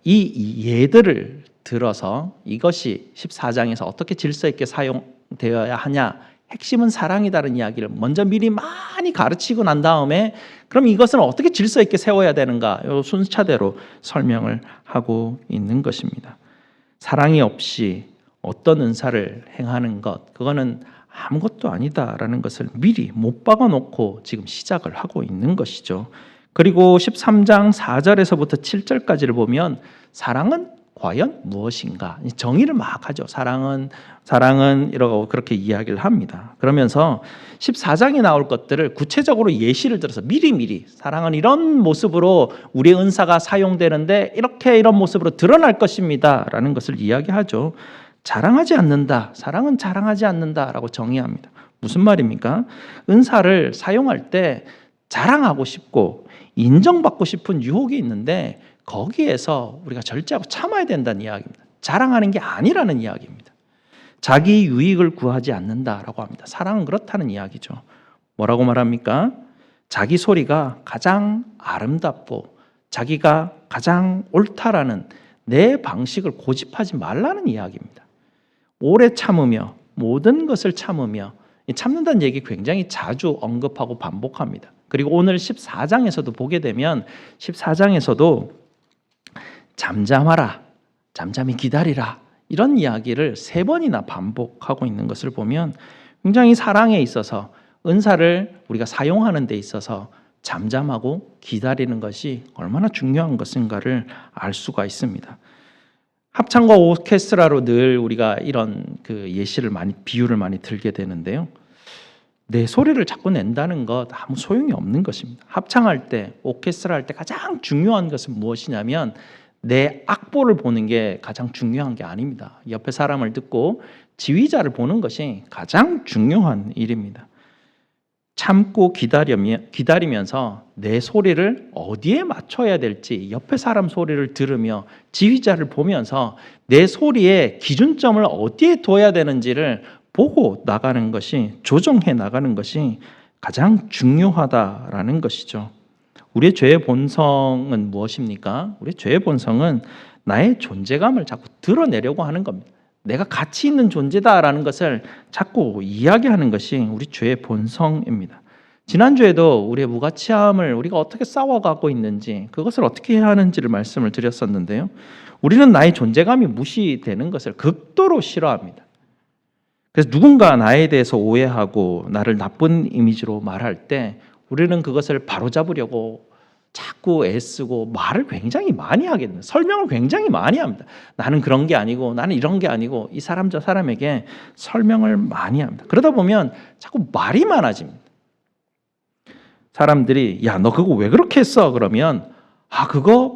이 예들을 들어서 이것이 14장에서 어떻게 질서 있게 사용되어야 하냐, 핵심은 사랑이다라는 이야기를 먼저 미리 많이 가르치고 난 다음에 그럼 이것은 어떻게 질서 있게 세워야 되는가, 이 순차대로 설명을 하고 있는 것입니다. 사랑이 없이 어떤 은사를 행하는 것, 그거는 아무것도 아니다라는 것을 미리 못 박아놓고 지금 시작을 하고 있는 것이죠. 그리고 13장 4절에서부터 7절까지를 보면 사랑은 과연 무엇인가 정의를 막 하죠. 사랑은 이라고 그렇게 이야기를 합니다. 그러면서 14장에 나올 것들을 구체적으로 예시를 들어서 미리미리 사랑은 이런 모습으로 우리의 은사가 사용되는데 이렇게 이런 모습으로 드러날 것입니다 라는 것을 이야기하죠. 자랑하지 않는다, 사랑은 자랑하지 않는다라고 정의합니다. 무슨 말입니까? 은사를 사용할 때 자랑하고 싶고 인정받고 싶은 유혹이 있는데 거기에서 우리가 절제하고 참아야 된다는 이야기입니다. 자랑하는 게 아니라는 이야기입니다. 자기 유익을 구하지 않는다라고 합니다. 사랑은 그렇다는 이야기죠. 뭐라고 말합니까? 자기 소리가 가장 아름답고 자기가 가장 옳다라는 내 방식을 고집하지 말라는 이야기입니다. 오래 참으며 모든 것을 참으며, 참는다는 얘기 굉장히 자주 언급하고 반복합니다. 그리고 오늘 14장에서도 보게 되면 14장에서도 잠잠하라, 잠잠히 기다리라 이런 이야기를 3번이나 반복하고 있는 것을 보면 굉장히 사랑에 있어서 은사를 우리가 사용하는 데 있어서 잠잠하고 기다리는 것이 얼마나 중요한 것인가를 알 수가 있습니다. 합창과 오케스트라로 늘 우리가 이런 그 예시를 비유를 많이 들게 되는데요. 내 소리를 자꾸 낸다는 것 아무 소용이 없는 것입니다. 합창할 때, 오케스트라 할 때 가장 중요한 것은 무엇이냐면 내 악보를 보는 게 가장 중요한 게 아닙니다. 옆에 사람을 듣고 지휘자를 보는 것이 가장 중요한 일입니다. 참고 기다리면서 내 소리를 어디에 맞춰야 될지 옆에 사람 소리를 들으며 지휘자를 보면서 내 소리의 기준점을 어디에 둬야 되는지를 보고 나가는 것이, 조정해 나가는 것이 가장 중요하다라는 것이죠. 우리의 죄의 본성은 무엇입니까? 우리의 죄의 본성은 나의 존재감을 자꾸 드러내려고 하는 겁니다. 내가 가치 있는 존재다라는 것을 자꾸 이야기하는 것이 우리 죄의 본성입니다. 지난주에도 우리의 무가치함을 우리가 어떻게 싸워가고 있는지, 그것을 어떻게 해야 하는지를 말씀을 드렸었는데요. 우리는 나의 존재감이 무시되는 것을 극도로 싫어합니다. 그래서 누군가 나에 대해서 오해하고 나를 나쁜 이미지로 말할 때 우리는 그것을 바로잡으려고 자꾸 애쓰고 말을 굉장히 많이 하게 됩니다. 설명을 굉장히 많이 합니다. 나는 그런 게 아니고 나는 이런 게 아니고 이 사람 저 사람에게 설명을 많이 합니다. 그러다 보면 자꾸 말이 많아집니다. 사람들이 야, 너 그거 왜 그렇게 했어? 그러면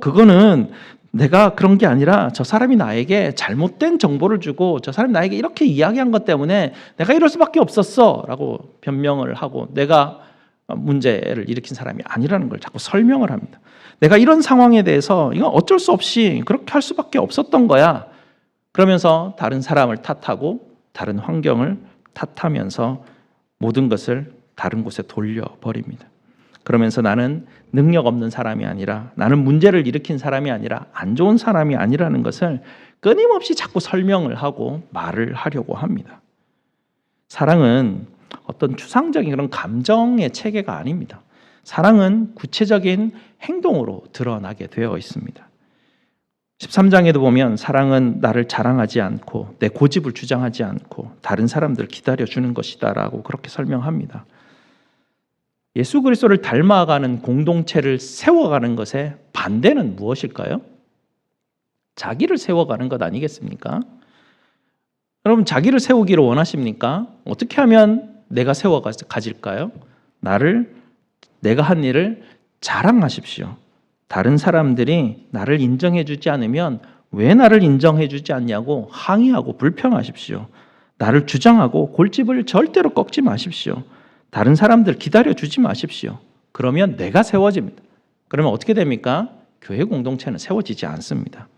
그거는 내가 그런 게 아니라 저 사람이 나에게 잘못된 정보를 주고 저 사람이 나에게 이렇게 이야기한 것 때문에 내가 이럴 수밖에 없었어 라고 변명을 하고 내가 문제를 일으킨 사람이 아니라는 걸 자꾸 설명을 합니다. 내가 이런 상황에 대해서 이건 어쩔 수 없이 그렇게 할 수밖에 없었던 거야. 그러면서 다른 사람을 탓하고 다른 환경을 탓하면서 모든 것을 다른 곳에 돌려버립니다. 그러면서 나는 능력 없는 사람이 아니라 나는 문제를 일으킨 사람이 아니라 안 좋은 사람이 아니라는 것을 끊임없이 자꾸 설명을 하고 말을 하려고 합니다. 사랑은 어떤 추상적인 그런 감정의 체계가 아닙니다. 사랑은 구체적인 행동으로 드러나게 되어 있습니다. 13장에도 보면 사랑은 나를 자랑하지 않고 내 고집을 주장하지 않고 다른 사람들을 기다려주는 것이다 라고 그렇게 설명합니다. 예수 그리스도를 닮아가는 공동체를 세워가는 것의 반대는 무엇일까요? 자기를 세워가는 것 아니겠습니까? 여러분 자기를 세우기를 원하십니까? 어떻게 하면 내가 세워가질까요? 내가 한 일을 자랑하십시오. 다른 사람들이 나를 인정해주지 않으면 왜 나를 인정해주지 않냐고 항의하고 불평하십시오. 나를 주장하고 골집을 절대로 꺾지 마십시오. 다른 사람들 기다려주지 마십시오. 그러면 내가 세워집니다. 그러면 어떻게 됩니까? 교회 공동체는 세워지지 않습니다.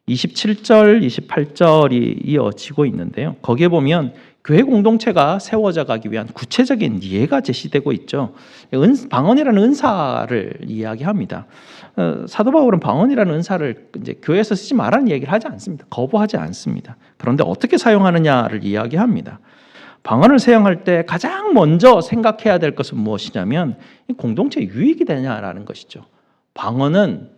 27절, 28절이 이어지고 있는데요. 거기에 보면 교회 공동체가 세워져 가기 위한 구체적인 예가 제시되고 있죠. 방언이라는 은사를 이야기합니다. 사도 바울은 방언이라는 은사를 이제 교회에서 쓰지 말라는 얘기를 하지 않습니다. 거부하지 않습니다. 그런데 어떻게 사용하느냐를 이야기합니다. 방언을 사용할 때 가장 먼저 생각해야 될 것은 무엇이냐면 공동체 유익이 되냐라는 것이죠. 방언은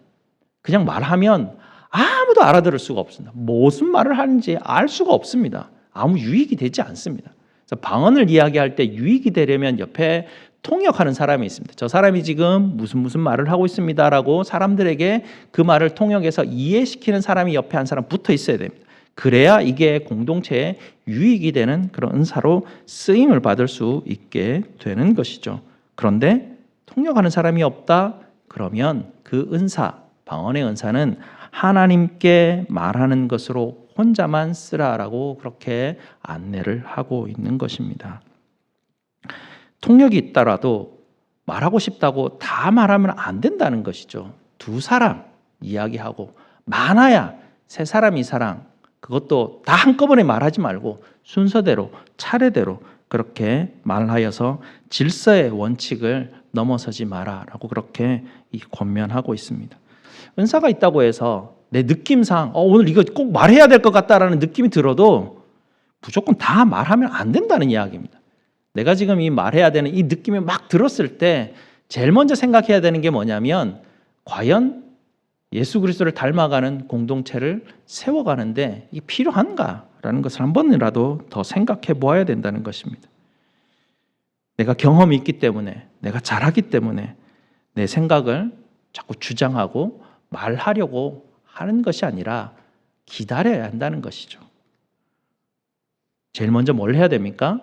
그냥 말하면 아무도 알아들을 수가 없습니다. 무슨 말을 하는지 알 수가 없습니다. 아무 유익이 되지 않습니다. 그래서 방언을 이야기할 때 유익이 되려면 옆에 통역하는 사람이 있습니다. 저 사람이 지금 무슨 말을 하고 있습니다라고 사람들에게 그 말을 통역해서 이해시키는 사람이 옆에 한 사람 붙어 있어야 됩니다. 그래야 이게 공동체에 유익이 되는 그런 은사로 쓰임을 받을 수 있게 되는 것이죠. 그런데 통역하는 사람이 없다? 그러면 그 은사, 방언의 은사는 하나님께 말하는 것으로 혼자만 쓰라라고 그렇게 안내를 하고 있는 것입니다. 통역이 있더라도 말하고 싶다고 다 말하면 안 된다는 것이죠. 2사람 이야기하고 많아야 3사람, 2사람 그것도 다 한꺼번에 말하지 말고 순서대로 차례대로 그렇게 말하여서 질서의 원칙을 넘어서지 마라라고 그렇게 권면하고 있습니다. 은사가 있다고 해서 내 느낌상 오늘 이거 꼭 말해야 될 것 같다라는 느낌이 들어도 무조건 다 말하면 안 된다는 이야기입니다. 내가 지금 이 말해야 되는 이 느낌이 막 들었을 때 제일 먼저 생각해야 되는 게 뭐냐면 과연 예수 그리스도를 닮아가는 공동체를 세워가는데 이게 필요한가라는 것을 한 번이라도 더 생각해 보아야 된다는 것입니다. 내가 경험이 있기 때문에 내가 잘하기 때문에 내 생각을 자꾸 주장하고 말하려고 하는 것이 아니라 기다려야 한다는 것이죠. 제일 먼저 뭘 해야 됩니까?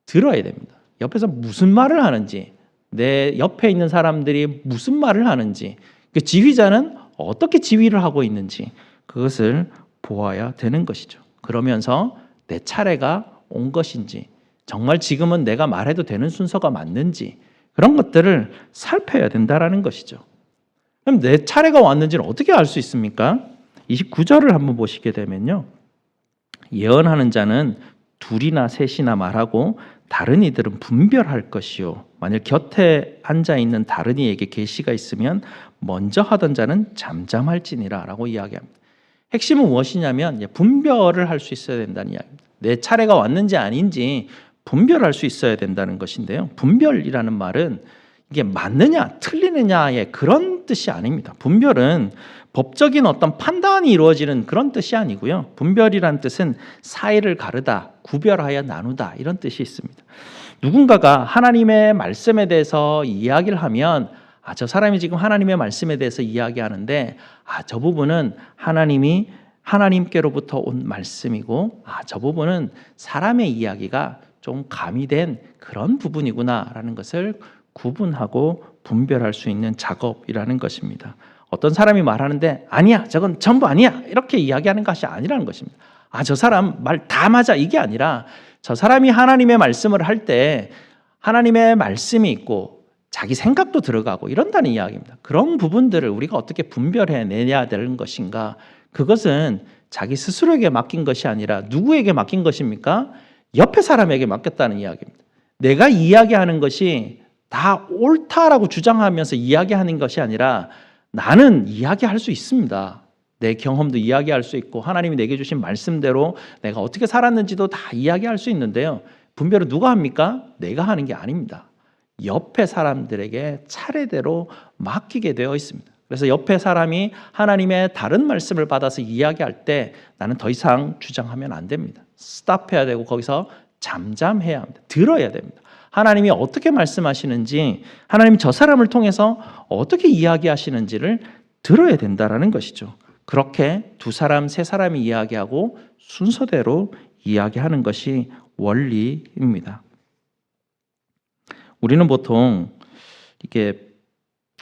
들어야 됩니다. 옆에서 무슨 말을 하는지, 내 옆에 있는 사람들이 무슨 말을 하는지, 그 지휘자는 어떻게 지휘를 하고 있는지 그것을 보아야 되는 것이죠. 그러면서 내 차례가 온 것인지, 정말 지금은 내가 말해도 되는 순서가 맞는지 그런 것들을 살펴야 된다는 것이죠. 그럼 내 차례가 왔는지는 어떻게 알 수 있습니까? 29절을 한번 보시게 되면요. 예언하는 자는 2이나 3이나 말하고 다른 이들은 분별할 것이요. 만일 곁에 앉아있는 다른 이에게 계시가 있으면 먼저 하던 자는 잠잠할지니라 라고 이야기합니다. 핵심은 무엇이냐면 분별을 할 수 있어야 된다는 이야기입니다. 내 차례가 왔는지 아닌지 분별할 수 있어야 된다는 것인데요. 분별이라는 말은 이게 맞느냐 틀리느냐의 그런 뜻이 아닙니다. 분별은 법적인 어떤 판단이 이루어지는 그런 뜻이 아니고요. 분별이라는 뜻은 사이를 가르다, 구별하여 나누다 이런 뜻이 있습니다. 누군가가 하나님의 말씀에 대해서 이야기를 하면 저 사람이 지금 하나님의 말씀에 대해서 이야기하는데 저 부분은 하나님께로부터 온 말씀이고 저 부분은 사람의 이야기가 좀 가미된 그런 부분이구나라는 것을 구분하고 분별할 수 있는 작업이라는 것입니다. 어떤 사람이 말하는데 아니야, 저건 전부 아니야, 이렇게 이야기하는 것이 아니라는 것입니다. 저 사람 말 다 맞아, 이게 아니라 저 사람이 하나님의 말씀을 할 때 하나님의 말씀이 있고 자기 생각도 들어가고 이런다는 이야기입니다. 그런 부분들을 우리가 어떻게 분별해내야 되는 것인가? 그것은 자기 스스로에게 맡긴 것이 아니라 누구에게 맡긴 것입니까? 옆에 사람에게 맡겼다는 이야기입니다. 내가 이야기하는 것이 다 옳다라고 주장하면서 이야기하는 것이 아니라 나는 이야기할 수 있습니다. 내 경험도 이야기할 수 있고 하나님이 내게 주신 말씀대로 내가 어떻게 살았는지도 다 이야기할 수 있는데요. 분별을 누가 합니까? 내가 하는 게 아닙니다. 옆에 사람들에게 차례대로 맡기게 되어 있습니다. 그래서 옆에 사람이 하나님의 다른 말씀을 받아서 이야기할 때 나는 더 이상 주장하면 안 됩니다. 스탑해야 되고 거기서 잠잠해야 합니다. 들어야 됩니다. 하나님이 어떻게 말씀하시는지, 하나님이 저 사람을 통해서 어떻게 이야기하시는지를 들어야 된다는 것이죠. 그렇게 두 사람, 세 사람이 이야기하고 순서대로 이야기하는 것이 원리입니다. 우리는 보통 이게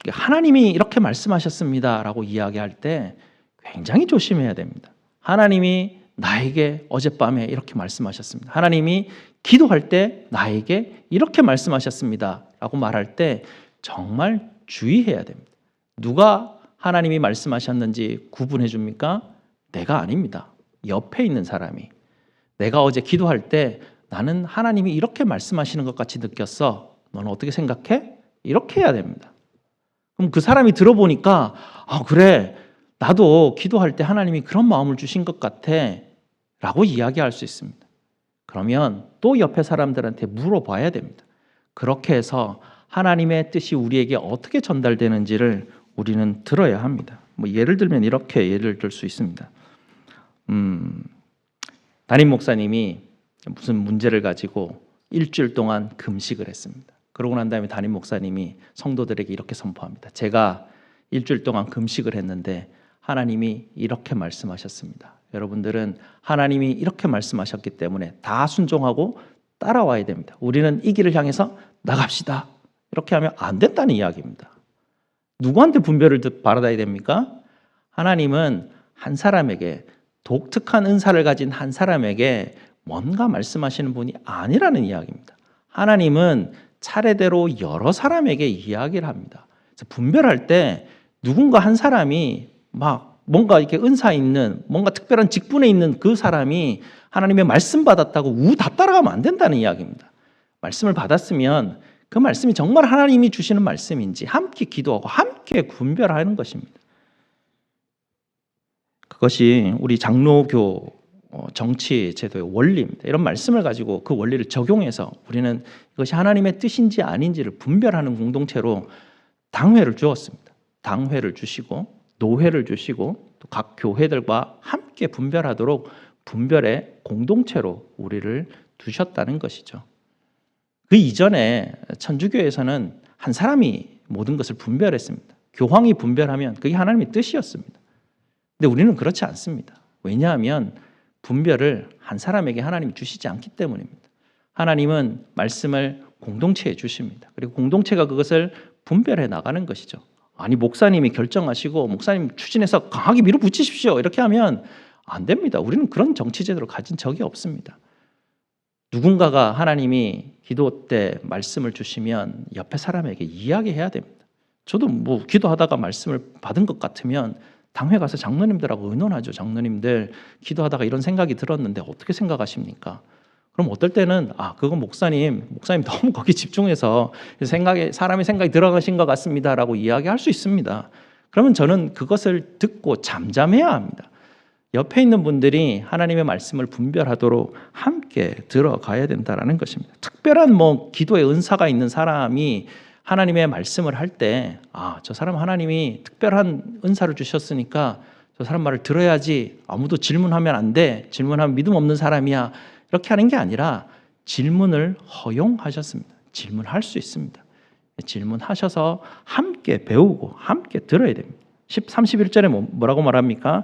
하나님이 이렇게 말씀하셨습니다라고 이야기할 때 굉장히 조심해야 됩니다. 하나님이 나에게 어젯밤에 이렇게 말씀하셨습니다. 하나님이 기도할 때 나에게 이렇게 말씀하셨습니다라고 말할 때 정말 주의해야 됩니다. 누가 하나님이 말씀하셨는지 구분해 줍니까? 내가 아닙니다. 옆에 있는 사람이. 내가 어제 기도할 때 나는 하나님이 이렇게 말씀하시는 것 같이 느꼈어. 너는 어떻게 생각해? 이렇게 해야 됩니다. 그럼 그 사람이 들어보니까 그래, 나도 기도할 때 하나님이 그런 마음을 주신 것 같아 라고 이야기할 수 있습니다. 그러면 또 옆에 사람들한테 물어봐야 됩니다. 그렇게 해서 하나님의 뜻이 우리에게 어떻게 전달되는지를 우리는 들어야 합니다. 예를 들면 이렇게 예를 들 수 있습니다. 담임 목사님이 무슨 문제를 가지고 일주일 동안 금식을 했습니다. 그러고 난 다음에 담임 목사님이 성도들에게 이렇게 선포합니다. 제가 일주일 동안 금식을 했는데 하나님이 이렇게 말씀하셨습니다. 여러분들은 하나님이 이렇게 말씀하셨기 때문에 다 순종하고 따라와야 됩니다. 우리는 이 길을 향해서 나갑시다. 이렇게 하면 안 된다는 이야기입니다. 누구한테 분별을 받아야 됩니까? 하나님은 한 사람에게, 독특한 은사를 가진 한 사람에게 뭔가 말씀하시는 분이 아니라는 이야기입니다. 하나님은 차례대로 여러 사람에게 이야기를 합니다. 그래서 분별할 때 누군가 한 사람이 뭔가 이렇게 은사 있는, 뭔가 특별한 직분에 있는 그 사람이 하나님의 말씀 받았다고 다 따라가면 안 된다는 이야기입니다. 말씀을 받았으면 그 말씀이 정말 하나님이 주시는 말씀인지 함께 기도하고 함께 분별하는 것입니다. 그것이 우리 장로교 정치 제도의 원리입니다. 이런 말씀을 가지고 그 원리를 적용해서 우리는 이것이 하나님의 뜻인지 아닌지를 분별하는 공동체로 당회를 주었습니다. 당회를 주시고 노회를 주시고 또 각 교회들과 함께 분별하도록 분별의 공동체로 우리를 두셨다는 것이죠. 그 이전에 천주교에서는 한 사람이 모든 것을 분별했습니다. 교황이 분별하면 그게 하나님의 뜻이었습니다. 근데 우리는 그렇지 않습니다. 왜냐하면 분별을 한 사람에게 하나님이 주시지 않기 때문입니다. 하나님은 말씀을 공동체에 주십니다. 그리고 공동체가 그것을 분별해 나가는 것이죠. 아니, 목사님이 결정하시고 목사님 추진해서 강하게 밀어붙이십시오 이렇게 하면 안 됩니다. 우리는 그런 정치 제도를 가진 적이 없습니다. 누군가가 하나님이 기도 때 말씀을 주시면 옆에 사람에게 이야기해야 됩니다. 저도 기도하다가 말씀을 받은 것 같으면 당회 가서 장로님들하고 의논하죠. 장로님들 기도하다가 이런 생각이 들었는데 어떻게 생각하십니까? 그럼 어떨 때는 그건 목사님 너무 거기 집중해서 사람의 생각이 들어가신 것 같습니다라고 이야기할 수 있습니다. 그러면 저는 그것을 듣고 잠잠해야 합니다. 옆에 있는 분들이 하나님의 말씀을 분별하도록 함께 들어가야 된다는 것입니다. 특별한 기도의 은사가 있는 사람이 하나님의 말씀을 할 때 저 사람 하나님이 특별한 은사를 주셨으니까 저 사람 말을 들어야지, 아무도 질문하면 안 돼, 질문하면 믿음 없는 사람이야, 이렇게 하는 게 아니라 질문을 허용하셨습니다. 질문할 수 있습니다. 질문하셔서 함께 배우고 함께 들어야 됩니다. 31절에 뭐라고 말합니까?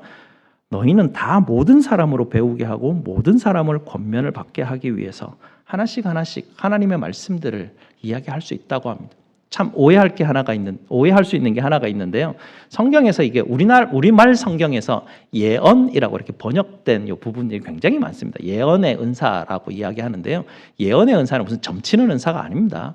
너희는 다 모든 사람으로 배우게 하고 모든 사람을 권면을 받게 하기 위해서 하나씩 하나씩 하나님의 말씀들을 이야기할 수 있다고 합니다. 참 오해할 수 있는 게 하나가 있는데요. 성경에서 이게 우리말 성경에서 예언이라고 이렇게 번역된 이 부분들이 굉장히 많습니다. 예언의 은사라고 이야기하는데요. 예언의 은사는 무슨 점치는 은사가 아닙니다.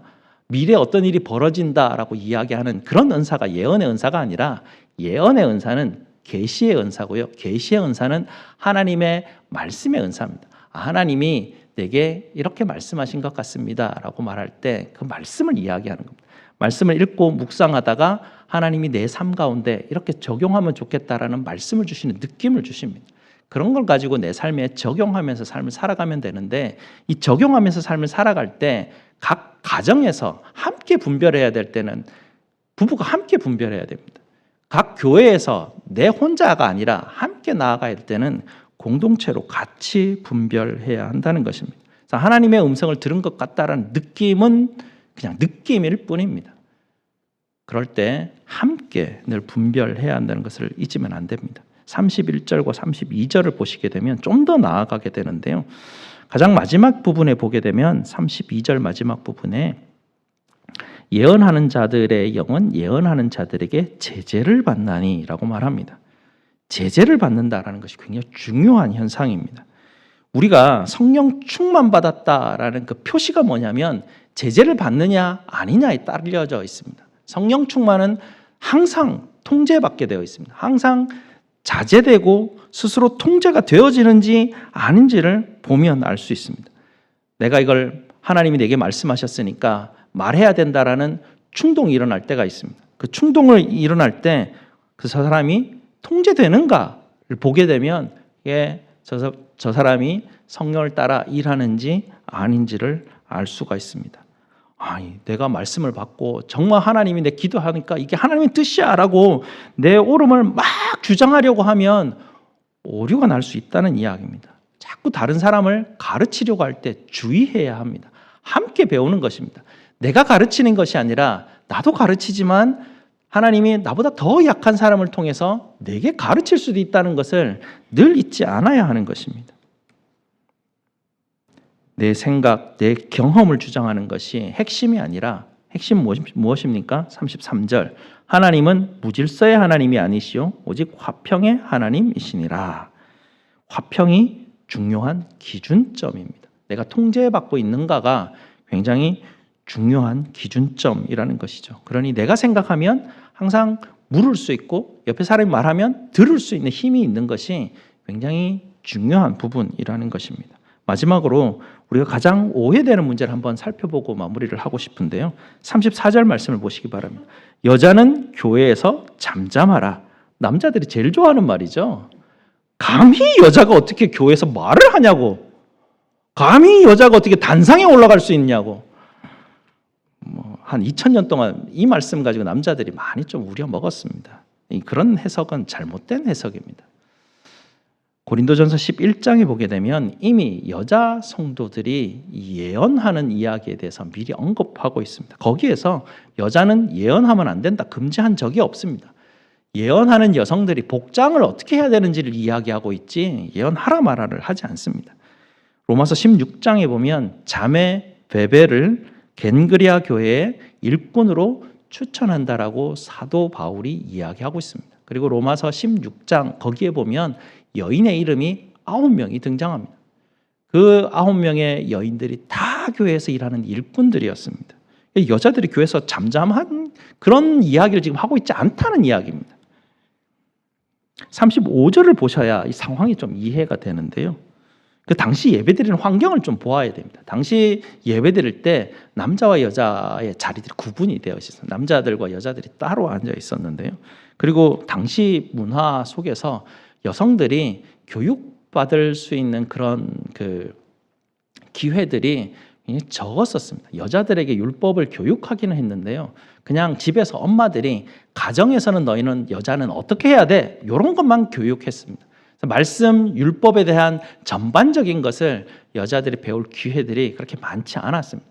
미래에 어떤 일이 벌어진다라고 이야기하는 그런 은사가 예언의 은사가 아니라 예언의 은사는 계시의 은사고요. 계시의 은사는 하나님의 말씀의 은사입니다. 하나님이 내게 이렇게 말씀하신 것 같습니다라고 말할 때 그 말씀을 이야기하는 겁니다. 말씀을 읽고 묵상하다가 하나님이 내 삶 가운데 이렇게 적용하면 좋겠다라는 말씀을 주시는 느낌을 주십니다. 그런 걸 가지고 내 삶에 적용하면서 삶을 살아가면 되는데 이 적용하면서 삶을 살아갈 때 각 가정에서 함께 분별해야 될 때는 부부가 함께 분별해야 됩니다. 각 교회에서 내 혼자가 아니라 함께 나아가야 될 때는 공동체로 같이 분별해야 한다는 것입니다. 그래서 하나님의 음성을 들은 것 같다라는 느낌은 그냥 느낌일 뿐입니다. 그럴 때 함께 늘 분별해야 한다는 것을 잊으면 안 됩니다. 31절과 32절을 보시게 되면 좀 더 나아가게 되는데요. 가장 마지막 부분에 보게 되면 32절 마지막 부분에 예언하는 자들의 영은 예언하는 자들에게 제재를 받나니 라고 말합니다. 제재를 받는다라는 것이 굉장히 중요한 현상입니다. 우리가 성령 충만 받았다라는 그 표시가 뭐냐면 제재를 받느냐 아니냐에 따라져 있습니다. 성령 충만은 항상 통제받게 되어 있습니다. 항상 자제되고 스스로 통제가 되어지는지 아닌지를 보면 알 수 있습니다. 내가 이걸 하나님이 내게 말씀하셨으니까 말해야 된다라는 충동이 일어날 때가 있습니다. 그 충동을 일어날 때 그 사람이 통제되는가를 보게 되면 저 사람이 성령을 따라 일하는지 아닌지를 알 수가 있습니다. 아니, 내가 말씀을 받고 정말 하나님이 내 기도하니까 이게 하나님의 뜻이야 라고 내 옳음을 막 주장하려고 하면 오류가 날 수 있다는 이야기입니다. 자꾸 다른 사람을 가르치려고 할 때 주의해야 합니다. 함께 배우는 것입니다. 내가 가르치는 것이 아니라 나도 가르치지만 하나님이 나보다 더 약한 사람을 통해서 내게 가르칠 수도 있다는 것을 늘 잊지 않아야 하는 것입니다. 내 생각, 내 경험을 주장하는 것이 핵심이 아니라 핵심 무엇입니까? 33절 하나님은 무질서의 하나님이 아니시오 오직 화평의 하나님이시니라. 화평이 중요한 기준점입니다. 내가 통제받고 있는가가 굉장히 중요한 기준점이라는 것이죠. 그러니 내가 생각하면 항상 물을 수 있고 옆에 사람이 말하면 들을 수 있는 힘이 있는 것이 굉장히 중요한 부분이라는 것입니다. 마지막으로 우리가 가장 오해되는 문제를 한번 살펴보고 마무리를 하고 싶은데요. 34절 말씀을 보시기 바랍니다. 여자는 교회에서 잠잠하라. 남자들이 제일 좋아하는 말이죠. 감히 여자가 어떻게 교회에서 말을 하냐고. 감히 여자가 어떻게 단상에 올라갈 수 있냐고. 한 2000년 동안 이 말씀 가지고 남자들이 많이 좀 우려먹었습니다. 그런 해석은 잘못된 해석입니다. 고린도전서 11장에 보게 되면 이미 여자 성도들이 예언하는 이야기에 대해서 미리 언급하고 있습니다. 거기에서 여자는 예언하면 안 된다 금지한 적이 없습니다. 예언하는 여성들이 복장을 어떻게 해야 되는지를 이야기하고 있지 예언하라 말아를 하지 않습니다. 로마서 16장에 보면 자매 베베를 겐그리아 교회의 일꾼으로 추천한다라고 사도 바울이 이야기하고 있습니다. 그리고 로마서 16장 거기에 보면 여인의 이름이 9명이 등장합니다. 그 9명의 여인들이 다 교회에서 일하는 일꾼들이었습니다. 여자들이 교회에서 잠잠한 그런 이야기를 지금 하고 있지 않다는 이야기입니다. 35절을 보셔야 이 상황이 좀 이해가 되는데요. 그 당시 예배드리는 환경을 좀 보아야 됩니다. 당시 예배드릴 때 남자와 여자의 자리들이 구분이 되어 있었어요. 남자들과 여자들이 따로 앉아 있었는데요. 그리고 당시 문화 속에서 여성들이 교육받을 수 있는 그런 그 기회들이 적었었습니다. 여자들에게 율법을 교육하기는 했는데요. 그냥 집에서 엄마들이 가정에서는 너희는 여자는 어떻게 해야 돼? 이런 것만 교육했습니다. 말씀, 율법에 대한 전반적인 것을 여자들이 배울 기회들이 그렇게 많지 않았습니다.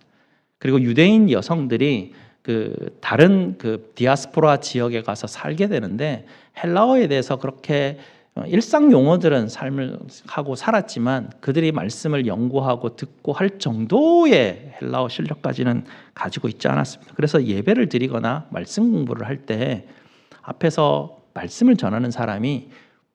그리고 유대인 여성들이 그 다른 그 디아스포라 지역에 가서 살게 되는데 헬라어에 대해서 그렇게 일상 용어들은 삶을 하고 살았지만 그들이 말씀을 연구하고 듣고 할 정도의 헬라어 실력까지는 가지고 있지 않았습니다. 그래서 예배를 드리거나 말씀 공부를 할 때 앞에서 말씀을 전하는 사람이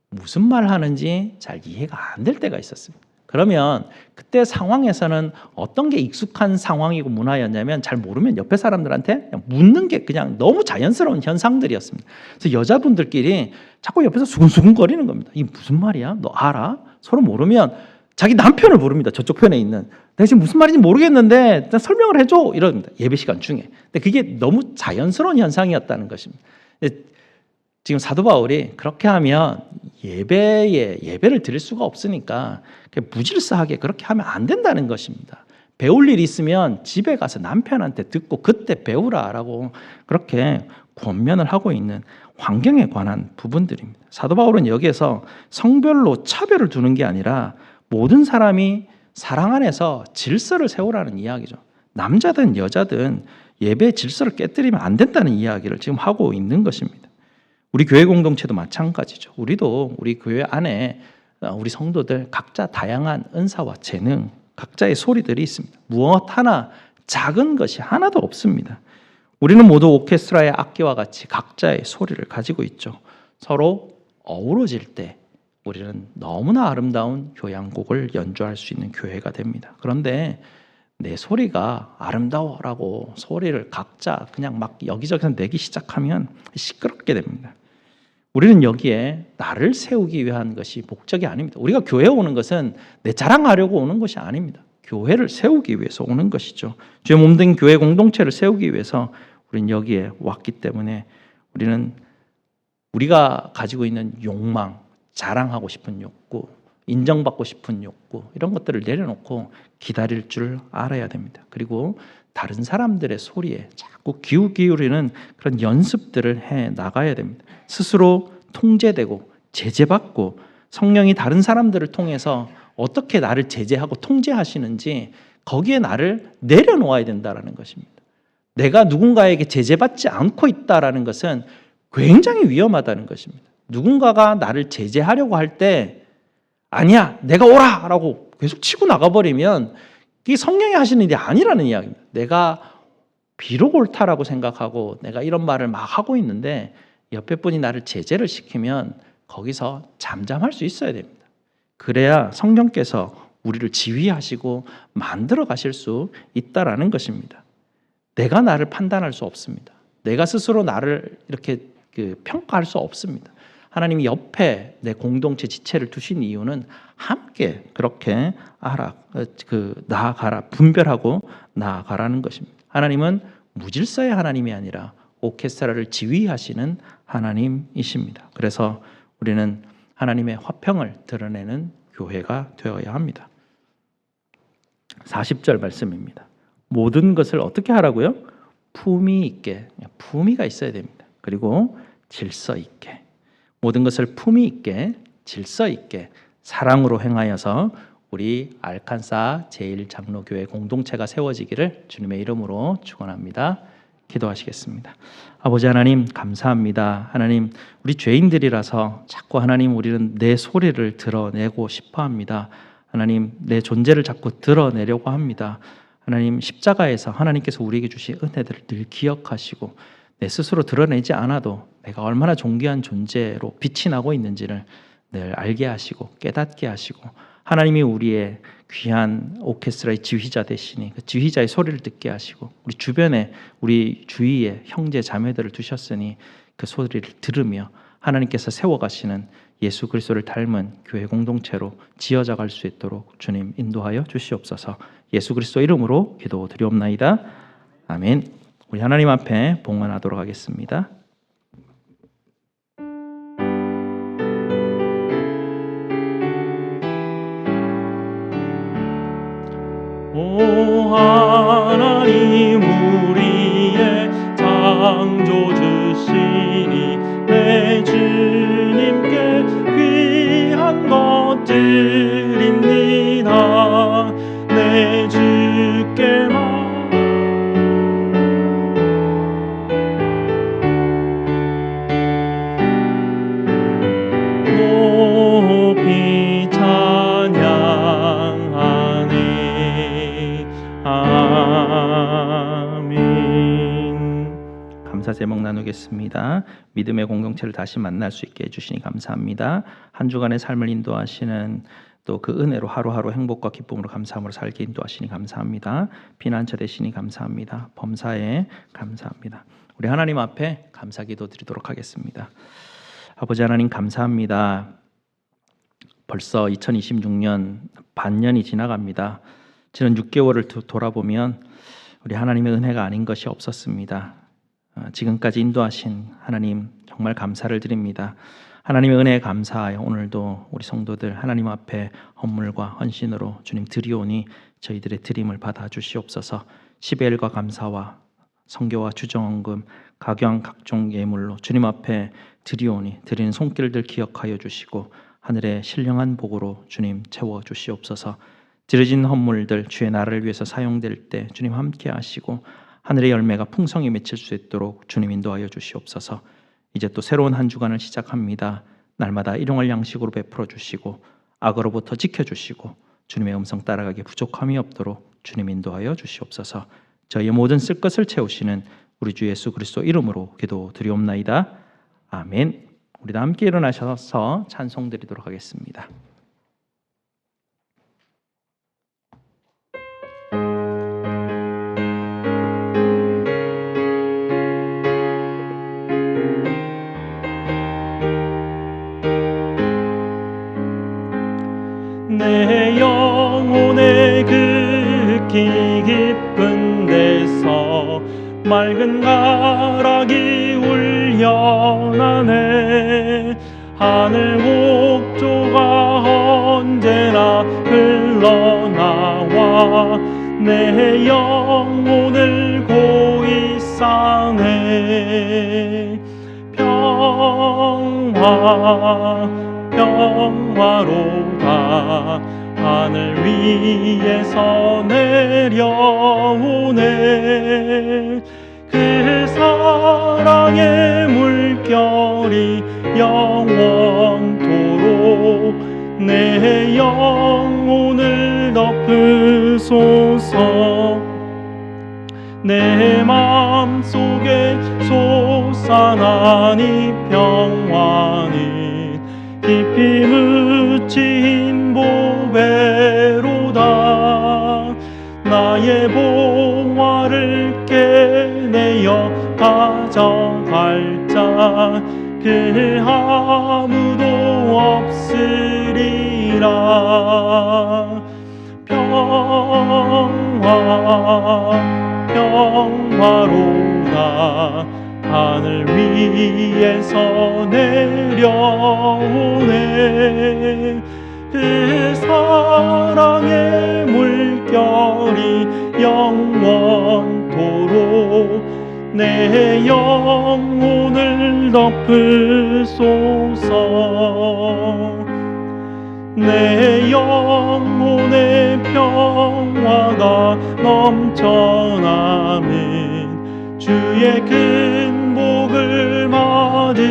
무슨 말 하는지 잘 이해가 안 될 때가 있었습니다. 그러면 그때 상황에서는 어떤 게 익숙한 상황이고 문화였냐면 잘 모르면 옆에 사람들한테 그냥 묻는 게 그냥 너무 자연스러운 현상들이었습니다. 그래서 여자분들끼리 자꾸 옆에서 수근수근거리는 겁니다. 이게 무슨 말이야? 너 알아? 서로 모르면 자기 남편을 부릅니다. 저쪽 편에 있는. 내가 지금 무슨 말인지 모르겠는데 일단 설명을 해줘 이럽니다. 예배 시간 중에. 근데 그게 너무 자연스러운 현상이었다는 것입니다. 지금 사도 바울이 그렇게 하면 예배를 드릴 수가 없으니까 무질서하게 그렇게 하면 안 된다는 것입니다. 배울 일 있으면 집에 가서 남편한테 듣고 그때 배우라라고 그렇게 권면을 하고 있는 환경에 관한 부분들입니다. 사도 바울은 여기에서 성별로 차별을 두는 게 아니라 모든 사람이 사랑 안에서 질서를 세우라는 이야기죠. 남자든 여자든 예배 질서를 깨뜨리면 안 된다는 이야기를 지금 하고 있는 것입니다. 우리 교회 공동체도 마찬가지죠. 우리도 우리 교회 안에 우리 성도들 각자 다양한 은사와 재능, 각자의 소리들이 있습니다. 무엇 하나 작은 것이 하나도 없습니다. 우리는 모두 오케스트라의 악기와 같이 각자의 소리를 가지고 있죠. 서로 어우러질 때 우리는 너무나 아름다운 교향곡을 연주할 수 있는 교회가 됩니다. 그런데 내 소리가 아름다워라고 소리를 각자 그냥 막 여기저기서 내기 시작하면 시끄럽게 됩니다. 우리는 여기에 나를 세우기 위한 것이 목적이 아닙니다. 우리가 교회에 오는 것은 내 자랑하려고 오는 것이 아닙니다. 교회를 세우기 위해서 오는 것이죠. 주의 몸된 교회 공동체를 세우기 위해서 우리는 여기에 왔기 때문에 우리는 우리가 가지고 있는 욕망, 자랑하고 싶은 욕구, 인정받고 싶은 욕구 이런 것들을 내려놓고 기다릴 줄 알아야 됩니다. 그리고 다른 사람들의 소리에 자꾸 귀 기울이는 그런 연습들을 해 나가야 됩니다. 스스로 통제되고 제재받고 성령이 다른 사람들을 통해서 어떻게 나를 제재하고 통제하시는지 거기에 나를 내려놓아야 된다는 것입니다. 내가 누군가에게 제재받지 않고 있다는 것은 굉장히 위험하다는 것입니다. 누군가가 나를 제재하려고 할 때 아니야 내가 오라 라고 계속 치고 나가버리면 이게 성령이 하시는 일이 아니라는 이야기입니다. 내가 비록 옳다라고 생각하고 내가 이런 말을 막 하고 있는데 옆에 분이 나를 제재를 시키면 거기서 잠잠할 수 있어야 됩니다. 그래야 성령께서 우리를 지휘하시고 만들어 가실 수 있다라는 것입니다. 내가 나를 판단할 수 없습니다. 내가 스스로 나를 이렇게 평가할 수 없습니다. 하나님이 옆에 내 공동체 지체를 두신 이유는 함께 그렇게 나아가라, 분별하고 나아가라는 것입니다. 하나님은 무질서의 하나님이 아니라 오케스트라를 지휘하시는 하나님이십니다. 그래서 우리는 하나님의 화평을 드러내는 교회가 되어야 합니다. 40절 말씀입니다. 모든 것을 어떻게 하라고요? 품위 있게, 품위가 있어야 됩니다. 그리고 질서 있게, 모든 것을 품위 있게, 질서 있게 사랑으로 행하여서 우리 알칸사 제1장로교회 공동체가 세워지기를 주님의 이름으로 축원합니다. 기도하시겠습니다. 아버지 하나님 감사합니다. 하나님 우리 죄인들이라서 자꾸 하나님 우리는 내 소리를 드러내고 싶어합니다. 하나님 내 존재를 자꾸 드러내려고 합니다. 하나님 십자가에서 하나님께서 우리에게 주신 은혜들을 늘 기억하시고 내 스스로 드러내지 않아도 내가 얼마나 존귀한 존재로 빛이 나고 있는지를 늘 알게 하시고 깨닫게 하시고 하나님이 우리의 귀한 오케스트라의 지휘자 되시니 그 지휘자의 소리를 듣게 하시고 우리 주변에 우리 주위에 형제 자매들을 두셨으니 그 소리를 들으며 하나님께서 세워가시는 예수 그리스도를 닮은 교회 공동체로 지어져 갈 수 있도록 주님 인도하여 주시옵소서. 예수 그리스도 이름으로 기도드리옵나이다. 아멘. 우리 하나님 앞에 봉헌하도록 하겠습니다. 오 하나님 우리의 창조주시니 내 주님께 귀한 것들입니다. 내 주께만 감사 제목 나누겠습니다. 믿음의 공동체를 다시 만날 수 있게 해주시니 감사합니다. 한 주간의 삶을 인도하시는 또 그 은혜로 하루하루 행복과 기쁨으로 감사함으로 살게 인도하시니 감사합니다. 피난처 되시니 감사합니다. 범사에 감사합니다. 우리 하나님 앞에 감사기도 드리도록 하겠습니다. 아버지 하나님 감사합니다. 벌써 2026년 반년이 지나갑니다. 지난 6개월을 돌아보면 우리 하나님의 은혜가 아닌 것이 없었습니다. 지금까지 인도하신 하나님 정말 감사를 드립니다. 하나님의 은혜에 감사하여 오늘도 우리 성도들 하나님 앞에 헌물과 헌신으로 주님 드리오니 저희들의 드림을 받아 주시옵소서. 시베일과 감사와 성교와 주정헌금 각양 각종 예물로 주님 앞에 드리오니 드리는 손길들 기억하여 주시고 하늘의 신령한 복으로 주님 채워 주시옵소서. 드려진 헌물들 주의 나라를 위해서 사용될 때 주님 함께 하시고 하늘의 열매가 풍성히 맺힐 수 있도록 주님 인도하여 주시옵소서. 이제 또 새로운 한 주간을 시작합니다. 날마다 일용할 양식으로 베풀어 주시고 악으로부터 지켜주시고 주님의 음성 따라가기 부족함이 없도록 주님 인도하여 주시옵소서. 저희의 모든 쓸 것을 채우시는 우리 주 예수 그리스도 이름으로 기도드리옵나이다. 아멘. 우리 다 함께 일어나셔서 찬송 드리도록 하겠습니다. 내 영혼의 극히 깊은 데서 맑은 가락이 울려나네. 하늘 목조가 언제나 흘러나와 내 영혼을 고이 싸네. 평화로다 하늘 위에서 내려오네. 그 사랑의 물결이 영원토록 내 영혼을 덮으소서. 내 마음속에 솟아나니 평안이 깊이 묻힌 보배로다. 나의 보화를 깨내어 가져갈 자 그 아무도 없으리라. 평화로다 하늘 위에서 내려오네. 그 사랑의 물결이 영원토록 내 영혼을 덮으소서. 내 영혼의 평화가 넘쳐나는 주의 큰 복을 받음이라.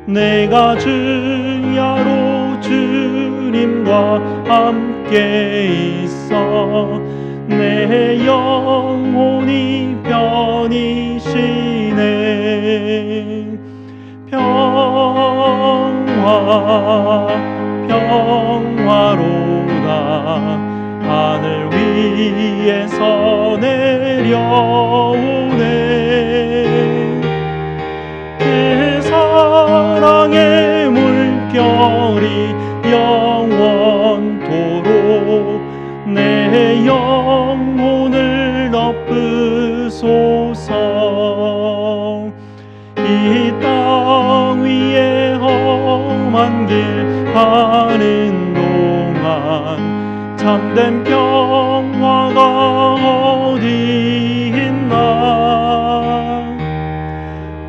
내가 주야로 주님과 함께 있어 내 영혼이 편히 쉬네. 평화로다 하늘 위에서 내려오네. 그 사랑의 물결이 영원토록 내 영혼을 덮으소서. 이 땅 위에 험한 길 가는 동안 참된 평화가 어디 있나.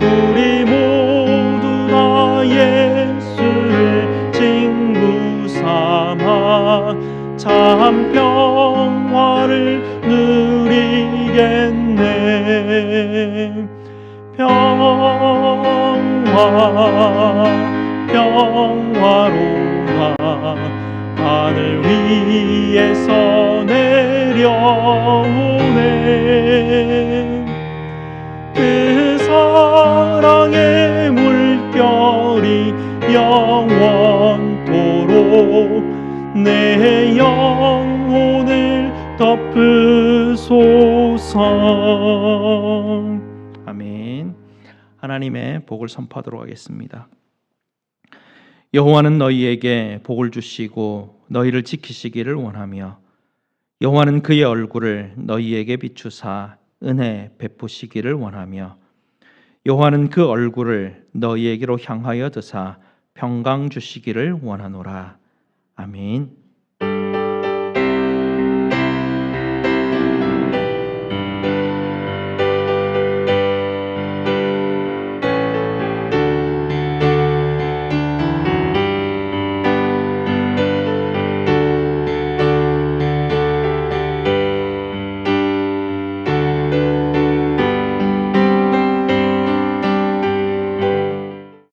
우리 모두 다 예수를 친구 삼아 참 평화를 누리겠네. 평화로다 하늘 위에서 내려오네. 주소서. 아멘. 하나님의 복을 선포하도록 하겠습니다. 여호와는 너희에게 복을 주시고 너희를 지키시기를 원하며 여호와는 그의 얼굴을 너희에게 비추사 은혜 베푸시기를 원하며 여호와는 그 얼굴을 너희에게로 향하여 드사 평강 주시기를 원하노라. 아멘.